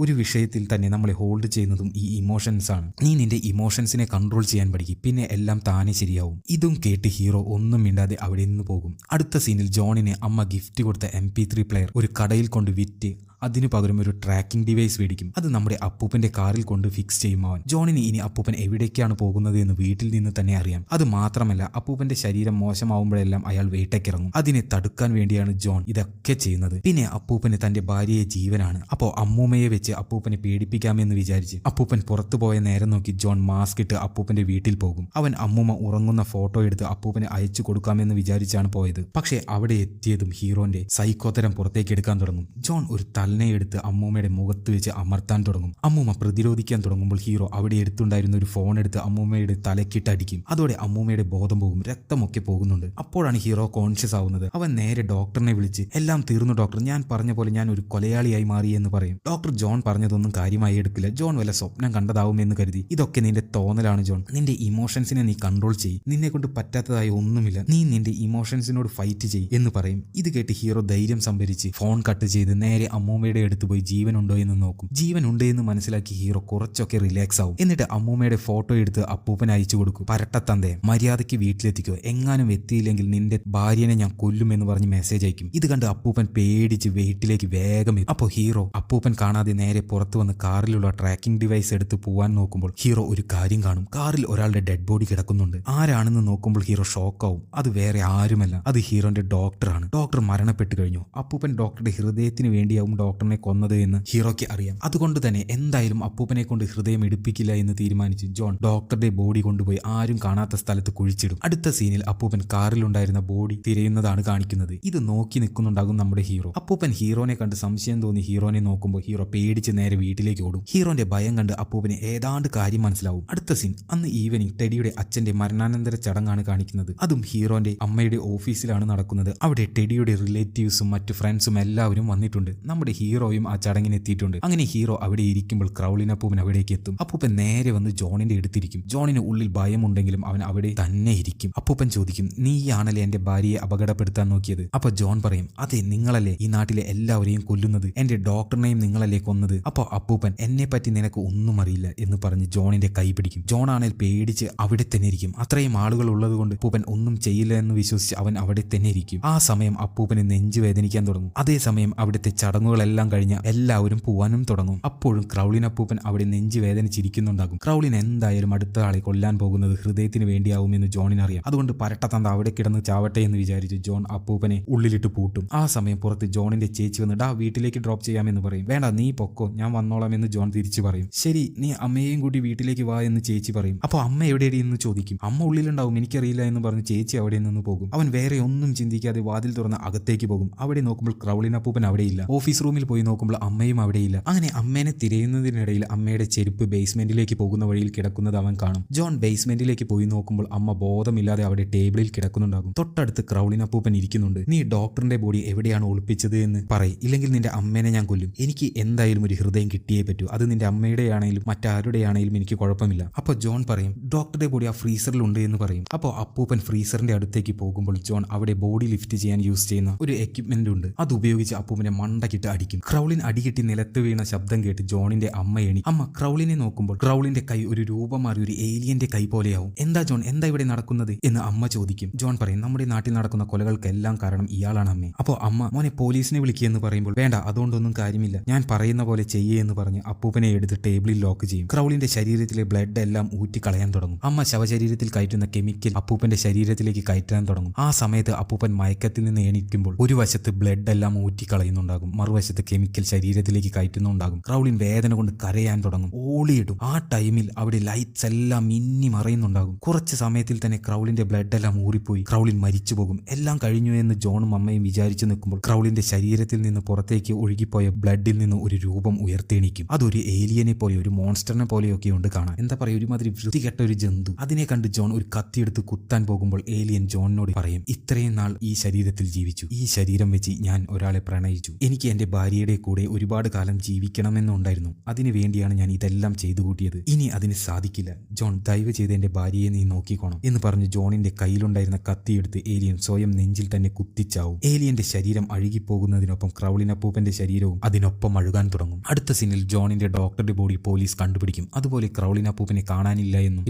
ഒരു വിഷയത്തിൽ തന്നെ നമ്മളെ ഹോൾഡ് ചെയ്യുന്നതും ഈ ഇമോഷൻസ് ആണ്. നീ നിന്റെ ഇമോഷൻസിനെ കൺട്രോൾ ചെയ്യാൻ പഠിക്കും, പിന്നെ എല്ലാം താനെ ശരിയാവും. ഇതും കേട്ട് ഹീറോ ഒന്നും മിണ്ടാതെ അവിടെ നിന്ന് പോകും. അടുത്ത സീനിൽ ജോണിന് അമ്മ ഗിഫ്റ്റ് കൊടുത്ത MP3 പ്ലെയർ ഒരു കടയിൽ കൊണ്ട് വിറ്റ് അതിനു പകരം ഒരു ട്രാക്കിംഗ് ഡിവൈസ് മേടിക്കും. അത് നമ്മുടെ അപ്പൂപ്പന്റെ കാറിൽ കൊണ്ട് ഫിക്സ് ചെയ്യും അവൻ. ജോണിന് ഇനി അപ്പൂപ്പൻ എവിടേക്കാണ് പോകുന്നത് എന്ന് വീട്ടിൽ നിന്ന് തന്നെ അറിയാം. അത് മാത്രമല്ല അപ്പൂപ്പന്റെ ശരീരം മോശമാവുമ്പോഴെല്ലാം അയാൾ വേട്ടയ്ക്കിറങ്ങും. അതിനെ തടുക്കാൻ വേണ്ടിയാണ് ജോൺ ഇതൊക്കെ ചെയ്യുന്നത്. പിന്നെ അപ്പൂപ്പന് തന്റെ ഭാര്യയെ ജീവനാണ്. അപ്പോൾ അമ്മൂമ്മയെ വെച്ച് അപ്പൂപ്പനെ പേടിപ്പിക്കാമെന്ന് വിചാരിച്ച് അപ്പൂപ്പൻ പുറത്തു പോയ നേരം നോക്കി ജോൺ മാസ്ക് ഇട്ട് അപ്പൂപ്പന്റെ വീട്ടിൽ പോകും. അവൻ അമ്മൂമ്മ ഉറങ്ങുന്ന ഫോട്ടോ എടുത്ത് അപ്പൂപ്പനെ അയച്ചു കൊടുക്കാമെന്ന് വിചാരിച്ചാണ് പോയത്. പക്ഷേ അവിടെ എത്തിയതും ഹീറോന്റെ സൈക്കോത്തരം പുറത്തേക്ക് എടുക്കാൻ തുടങ്ങും. ജോൺ ഒരു എടുത്ത് അമ്മൂമ്മയുടെ മുഖത്ത് വെച്ച് അമർത്താൻ തുടങ്ങും. അമ്മൂമ്മ പ്രതിരോധിക്കാൻ തുടങ്ങുമ്പോൾ ഹീറോ അവിടെ എടുത്തുണ്ടായിരുന്ന ഒരു ഫോൺ എടുത്ത് അമ്മൂമ്മയുടെ തലക്കിട്ടടിക്കും. അതോടെ അമ്മൂമ്മയുടെ ബോധം പോകും. രക്തമൊക്കെ പോകുന്നുണ്ട്. അപ്പോഴാണ് ഹീറോ കോൺഷ്യസ് ആവുന്നത്. അവൻ നേരെ ഡോക്ടറിനെ വിളിച്ച് എല്ലാം തീർന്നു ഡോക്ടർ, ഞാൻ പറഞ്ഞ പോലെ ഞാൻ ഒരു കൊലയാളിയായി മാറി എന്ന് പറയും. ഡോക്ടർ ജോൺ പറഞ്ഞതൊന്നും കാര്യമായി എടുക്കില്ല. ജോൺ വല്ല സ്വപ്നം കണ്ടതാവുമെന്ന് കരുതി ഇതൊക്കെ നിന്റെ തോന്നലാണ് ജോൺ, നിന്റെ ഇമോഷൻസിനെ നീ കൺട്രോൾ ചെയ്യ്, നിന്നെ കൊണ്ട് പറ്റാത്തതായി ഒന്നുമില്ല, നീ നിന്റെ ഇമോഷൻസിനോട് ഫൈറ്റ് ചെയ്യ് എന്ന് പറയും. ഇത് കേട്ട് ഹീറോ ധൈര്യം സംഭരിച്ച് ഫോൺ കട്ട് ചെയ്ത് നേരെ അമ്മൂമ്മയുടെ അടുത്ത് പോയി ജീവനുണ്ടോ എന്ന് നോക്കും. ജീവനുണ്ട് എന്ന് മനസ്സിലാക്കി ഹീറോ കുറച്ചൊക്കെ റിലാക്സ് ആവും. എന്നിട്ട് അമ്മൂമ്മയുടെ ഫോട്ടോ എടുത്ത് അപ്പൂപ്പൻ അയച്ചു കൊടുക്കും. പരട്ടത്തന്തേ, മര്യാദയ്ക്ക് വീട്ടിലെത്തിക്കോ, എങ്ങാനും എത്തിയില്ലെങ്കിൽ നിന്റെ ഭാര്യനെ ഞാൻ കൊല്ലുമെന്ന് പറഞ്ഞ് മെസ്സേജ് അയക്കും. ഇത് കണ്ട് അപ്പൂപ്പൻ പേടിച്ച് വീട്ടിലേക്ക് വേഗം എത്തും. അപ്പോൾ ഹീറോ അപ്പൂപ്പൻ കാണാതെ നേരെ പുറത്തു വന്ന് കാറിലുള്ള ട്രാക്കിംഗ് ഡിവൈസ് എടുത്ത് പോവാൻ നോക്കുമ്പോൾ ഹീറോ ഒരു കാര്യം കാണും. കാറിൽ ഒരാളുടെ ഡെഡ് ബോഡി കിടക്കുന്നുണ്ട്. ആരാണെന്ന് നോക്കുമ്പോൾ ഹീറോ ഷോക്കാവും. അത് വേറെ ആരുമല്ല, അത് ഹീറോന്റെ ഡോക്ടറാണ്. ഡോക്ടർ മരണപ്പെട്ടു കഴിഞ്ഞു. അപ്പൂപ്പൻ ഡോക്ടറുടെ ഹൃദയത്തിന് വേണ്ടിയാവും ഡോക്ടറിനെ കൊന്നത് എന്ന് ഹീറോയ്ക്ക് അറിയാം. അതുകൊണ്ട് തന്നെ എന്തായാലും അപ്പൂപ്പനെ കൊണ്ട് ഹൃദയം എടുപ്പിക്കില്ല എന്ന് തീരുമാനിച്ച് ജോൺ ഡോക്ടറുടെ ബോഡി കൊണ്ടുപോയി ആരും കാണാത്ത സ്ഥലത്ത് കുഴിച്ചിടും. അടുത്ത സീനിൽ അപ്പൂപ്പൻ കാറിലുണ്ടായിരുന്ന ബോഡി തിരയുന്നതാണ് കാണിക്കുന്നത്. ഇത് നോക്കി നിൽക്കുന്നുണ്ടാകും നമ്മുടെ ഹീറോ. അപ്പൂപ്പൻ ഹീറോനെ കണ്ട് സംശയം തോന്നി ഹീറോനെ നോക്കുമ്പോൾ ഹീറോ പേടിച്ച് നേരെ വീട്ടിലേക്ക് ഓടും. ഹീറോന്റെ ഭയം കണ്ട് അപ്പൂപ്പന് ഏതാണ്ട് കാര്യം മനസ്സിലാവും. അടുത്ത സീൻ അന്ന് ഈവനിങ് ടെഡിയുടെ അച്ഛന്റെ മരണാനന്തര ചടങ്ങാണ് കാണിക്കുന്നത്. അതും ഹീറോന്റെ അമ്മയുടെ ഓഫീസിലാണ് നടക്കുന്നത്. അവിടെ ടെഡിയുടെ റിലേറ്റീവ്സും മറ്റു ഫ്രണ്ട്സും എല്ലാവരും വന്നിട്ടുണ്ട്. നമ്മുടെ ഹീറോയും ആ ചടങ്ങിന് എത്തിയിട്ടുണ്ട്. അങ്ങനെ ഹീറോ അവിടെ ഇരിക്കുമ്പോൾ ക്രൗളിൻ അപ്പൂപ്പൻ അവിടേക്ക് എത്തും. അപ്പൂപ്പൻ നേരെ വന്ന് ജോണിന്റെ അടുത്തിരിക്കും. ജോണിന് ഉള്ളിൽ ഭയമുണ്ടെങ്കിലും അവൻ അവിടെ തന്നെ ഇരിക്കും. അപ്പൂപ്പൻ ചോദിക്കും, നീയാണല്ലേ എന്റെ ഭാര്യയെ അപകടപ്പെടുത്താൻ നോക്കിയത്? അപ്പൊ ജോൺ പറയും, അതെ, നിങ്ങളല്ലേ ഈ നാട്ടിലെ എല്ലാവരെയും കൊല്ലുന്നത്, എന്റെ ഡോക്ടറിനെയും നിങ്ങളല്ലേ കൊന്നത്. അപ്പൊ അപ്പൂപ്പൻ, എന്നെ പറ്റി നിനക്ക് ഒന്നും അറിയില്ല എന്ന് പറഞ്ഞ് ജോണിന്റെ കൈ പിടിക്കും. ജോൺ ആണെങ്കിൽ പേടിച്ച് അവിടെ തന്നെ ഇരിക്കും. അത്രയും ആളുകൾ ഉള്ളത് കൊണ്ട് അപ്പൂപ്പൻ ഒന്നും ചെയ്യില്ല എന്ന് വിശ്വസിച്ച് അവൻ അവിടെ തന്നെ ഇരിക്കും. ആ സമയം അപ്പൂപ്പന് നെഞ്ചു വേദനിക്കാൻ തുടങ്ങും. അതേസമയം അവിടുത്തെ ചടങ്ങുകളെല്ലാം കഴിഞ്ഞ എല്ലാവരും പോവാനും തുടങ്ങും. അപ്പോഴും ക്രൗളിൻ അപ്പൂപ്പൻ അവിടെ നെഞ്ചു വേദനിച്ചിരിക്കുന്നുണ്ടാകും. ക്രൗളിൻ എന്തായാലും അടുത്ത ആളെ കൊല്ലാൻ പോകുന്നത് ഹൃദയത്തിന് വേണ്ടിയാവുമെന്ന് ജോണിനറിയാം. അതുകൊണ്ട് പരട്ടത്തന്ത അവിടെ കിടന്ന് ചാവട്ടെ എന്ന് വിചാരിച്ച് ജോൺ അപ്പൂപ്പനെ ഉള്ളിലിട്ട് പൂട്ടും. ആ സമയം പുറത്ത് ജോണിന്റെ ചേച്ചി വന്ന് വീട്ടിലേക്ക് ഡ്രോപ്പ് ചെയ്യാമെന്ന് പറയും. വേണ്ട, നീ പൊക്കോ, ഞാൻ വന്നോളാം എന്ന് ജോൺ തിരിച്ചു പറയും. ശരി, നീ അമ്മയെയും കൂടി വീട്ടിലേക്ക് വാ എന്ന് ചേച്ചി പറയും. അപ്പോൾ അമ്മ എവിടെയാണ് എന്ന് ചോദിക്കും. അമ്മ ഉള്ളിലുണ്ടാവും, എനിക്കറിയില്ല എന്ന് പറഞ്ഞ് ചേച്ചി അവിടെ നിന്ന് പോകും. അവൻ വേറെ ഒന്നും ചിന്തിക്കാതെ വാതിൽ തുറന്ന് അകത്തേക്ക് പോകും. അവിടെ നോക്കുമ്പോൾ ക്രൗളിൻ അപ്പൂപ്പൻ അവിടെയില്ല. ഓഫീസ് റൂമിൽ പോയി നോക്കുമ്പോൾ അമ്മയും അവിടെയില്ല. അങ്ങനെ അമ്മേനെ തിരയുന്നതിനിടയിൽ അമ്മയുടെ ചെരുപ്പ് ബേസ്മെന്റിലേക്ക് പോകുന്ന വഴിയിൽ കിടക്കുന്നത് അവൻ കാണും. ജോൺ ബേസ്മെന്റിലേക്ക് പോയി നോക്കുമ്പോൾ അമ്മ ബോധമില്ലാതെ അവിടെ ടേബിളിൽ കിടക്കുന്നുണ്ടാകും. തൊട്ടടുത്ത് ക്രൗളിൻ അപ്പൂപ്പൻ ഇരിക്കുന്നുണ്ട്. നീ ഡോക്ടറിന്റെ ബോഡി എവിടെയാണ് ഒളിപ്പിച്ചത് എന്ന് പറയും, ഇല്ലെങ്കിൽ നിന്റെ അമ്മേനെ ഞാൻ കൊല്ലും. എനിക്ക് എന്തായാലും ഒരു ഹൃദയം കിട്ടിയേ പറ്റൂ. അത് നിന്റെ അമ്മയുടെ ആണെങ്കിലും മറ്റാരുടെ ആണെങ്കിലും എനിക്ക് കുഴപ്പമില്ല. അപ്പോൾ ജോൺ പറയും, ഡോക്ടറുടെ ബോഡി ആ ഫ്രീസറിലുണ്ട് എന്ന് പറയും. അപ്പോൾ അപ്പൂപ്പൻ ഫ്രീസറിന്റെ അടുത്തേക്ക് പോകുമ്പോൾ ജോൺ അവിടെ ബോഡി ലിഫ്റ്റ് ചെയ്യാൻ യൂസ് ചെയ്യുന്ന ഒരു എക്യുപ്മെന്റ് ഉണ്ട്. അത് ഉപയോഗിച്ച് അപ്പൂപ്പനെ മണ്ടക്കിട്ട് അടിക്കും. ക്രൗളിൻ അടികിട്ടി നിലത്ത് വീണ ശബ്ദം കേട്ട് ജോണിന്റെ അമ്മ എണി. അമ്മ ക്രൗളിനെ നോക്കുമ്പോൾ ക്രൗളിന്റെ കൈ ഒരു രൂപം മാറി ഒരു ഏലിയന്റെ കൈ പോലെയാവും. എന്താ ജോൺ, എന്താ ഇവിടെ നടക്കുന്നത് എന്ന് അമ്മ ചോദിക്കും. ജോൺ പറയും, നമ്മുടെ നാട്ടിൽ നടക്കുന്ന കൊലകൾക്കെല്ലാം കാരണം ഇയാളാണ് അമ്മേ. അപ്പോൾ അമ്മ, മോനെ പോലീസിനെ വിളിക്കുകയെന്ന് പറയുമ്പോൾ, വേണ്ട, അതുകൊണ്ടൊന്നും കാര്യമില്ല, ഞാൻ പറയുന്ന പോലെ ചെയ്യേ എന്ന് പറഞ്ഞ് അപ്പൂപ്പനെ എടുത്ത് ടേബിളിൽ ലോക്ക് ചെയ്യും. ക്രൗളിന്റെ ശരീരത്തിലെ ബ്ലഡ് എല്ലാം ഊറ്റിക്കളയാൻ തുടങ്ങും. അമ്മ ശവശരീരത്തിൽ കയറ്റുന്ന കെമിക്കൽ അപ്പൂപ്പന്റെ ശരീരത്തിലേക്ക് കയറ്റാൻ തുടങ്ങും. ആ സമയത്ത് അപ്പൂപ്പൻ മയക്കത്തിൽ നിന്ന് എണീക്കുമ്പോൾ ഒരു വശത്ത് ബ്ലഡ് എല്ലാം ഊറ്റിക്കളയുന്നുണ്ടാകും, മറുവശത്ത് കെമിക്കൽ ശരീരത്തിലേക്ക് കയറ്റുന്നുണ്ടാകും. ക്രൗളിൻ വേദന കൊണ്ട് കരയാൻ തുടങ്ങും, ഓളിയിടും. ആ ടൈമിൽ അവിടെ ലൈറ്റ്സ് എല്ലാം മിന്നി മറയുന്നുണ്ടാകും. കുറച്ച് സമയത്തിൽ തന്നെ ക്രൗളിന്റെ ബ്ലഡ് എല്ലാം ഊറിപ്പോയി ക്രൗളിൻ മരിച്ചു പോകും. എല്ലാം കഴിഞ്ഞു എന്ന് ജോണും അമ്മയും വിചാരിച്ചു നിൽക്കുമ്പോൾ ക്രൗളിന്റെ ശരീരത്തിൽ നിന്ന് പുറത്തേക്ക് ഒഴുകിപ്പോയ ബ്ലഡിൽ നിന്ന് ഒരു രൂപം ഉയർത്തെണീക്കും. അതൊരു ഏലിയനെ പോലെ, ഒരു മോൺസ്റ്ററിനെ പോലെയൊക്കെ ഉണ്ട് കാണാൻ. എന്താ പറയുക, ഒരുമാതിരി വൃത്തികെട്ട ഒരു ജന്തു. അതിനെ കണ്ട് ജോൺ ഒരു കത്തിയെടുത്ത് കുത്താൻ പോകുമ്പോൾ ഏലിയൻ ജോണിനോട് പറയും, ഇത്രയും നാൾ ഈ ശരീരത്തിൽ ജീവിച്ചു, ഈ ശരീരം വെച്ച് ഞാൻ ഒരാളെ പ്രണയിച്ചു, എനിക്ക് എന്റെ ഭാര്യയുടെ കൂടെ ഒരുപാട് കാലം ജീവിക്കണമെന്നുണ്ടായിരുന്നു. അതിനു വേണ്ടിയാണ് ഞാൻ ഇതെല്ലാം ചെയ്തു കൂട്ടിയത്. ഇനി അതിന് സാധിക്കില്ല. ജോൺ, ദയവ് ചെയ്ത് എന്റെ ഭാര്യയെ നീ നോക്കിക്കോണം എന്ന് പറഞ്ഞ് ജോണിന്റെ കയ്യിലുണ്ടായിരുന്ന കത്തിയെടുത്ത് ഏലിയൻ സ്വയം നെഞ്ചിൽ തന്നെ കുത്തിച്ചാവും. ഏലിയന്റെ ശരീരം അഴുകിപ്പോകുന്നതിനൊപ്പം ക്രൗളിൻ അപ്പൂപ്പന്റെ ശരീരവും അതിനൊപ്പം അഴുകാൻ തുടങ്ങും. അടുത്ത സീനിൽ ജോണിന്റെ ഡോക്ടറുടെ ബോഡി പോലീസ് കണ്ടുപിടിക്കും. അതുപോലെ ക്രൗളിൻ അപ്പൂപ്പനെ കാണാനില്ല എന്നും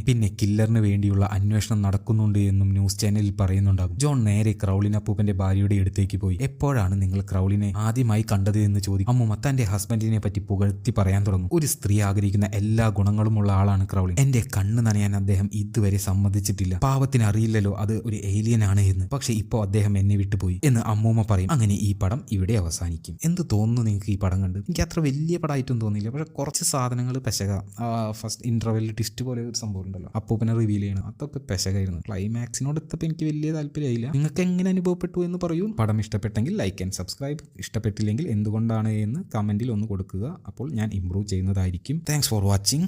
പിന്നെ കില്ലറിന് വേണ്ടിയുള്ള അന്വേഷണം നടക്കുന്നുണ്ട് എന്നും ന്യൂസ് ചാനലിൽ പറയുന്നുണ്ടാകും. ജോൺ നേരെ ക്രൗളിൻ അപ്പൂപ്പന്റെ ഭാര്യയുടെ അടുത്തേക്ക് പോയി എപ്പോഴാണ് നിങ്ങൾ ക്രൗളിനെ ആദ്യമായി കണ്ടത് എന്ന് ചോദിക്കും. അമ്മൂമ്മ തന്റെ ഹസ്ബൻഡിനെ പറ്റി പുകഴ്ത്തി പറയാൻ തുടങ്ങും. ഒരു സ്ത്രീ ആഗ്രഹിക്കുന്ന എല്ലാ ഗുണങ്ങളുമുള്ള ആളാണ് ക്രൗളിൻ. എന്റെ കണ്ണ് നനയാൻ അദ്ദേഹം ഇതുവരെ സമ്മതിച്ചിട്ടില്ല. പാവത്തിന് അറിയില്ലല്ലോ അത് ഒരു ഏലിയൻ ആണ് എന്ന്. പക്ഷെ ഇപ്പോൾ അദ്ദേഹം എന്നെ വിട്ടുപോയി എന്ന് അമ്മൂമ്മ പറയും. അങ്ങനെ ഈ പടം ഇവിടെ അവസാനിക്കും. എന്ത് തോന്നുന്നു നിങ്ങൾക്ക് ഈ പടം കണ്ട്? എനിക്ക് അത്ര വലിയ പടമായിട്ടൊന്നും തോന്നിയില്ല. പക്ഷെ കുറച്ച് സാധനങ്ങൾ പെശക. ഫസ്റ്റ് ഇന്റർവെൽ ട്വിസ്റ്റ് പോലെ ഒരു സംഭവം ഉണ്ടല്ലോ, അപ്പൂപ്പനെ റിവീൽ ചെയ്യണം, അതൊക്കെ പെശകായിരുന്നു. ക്ലൈമാക്സിനോട് എത്തപ്പോൾ എനിക്ക് വലിയ താല്പര്യമായില്ല. നിങ്ങൾക്ക് എങ്ങനെ അനുഭവപ്പെട്ടു എന്ന് പറയൂ. പടം ഇഷ്ടപ്പെട്ടെങ്കിൽ ലൈക്ക് ആൻഡ് സബ്സ്ക്രൈബ്, ഇഷ്ടപ്പെട്ടില്ലെങ്കിൽ എന്തുകൊണ്ടാണ് എന്ന് കമന്റിൽ ഒന്ന് കൊടുക്കുക. അപ്പോൾ ഞാൻ ഇംപ്രൂവ് ചെയ്യുന്നതായിരിക്കും. Thanks for watching.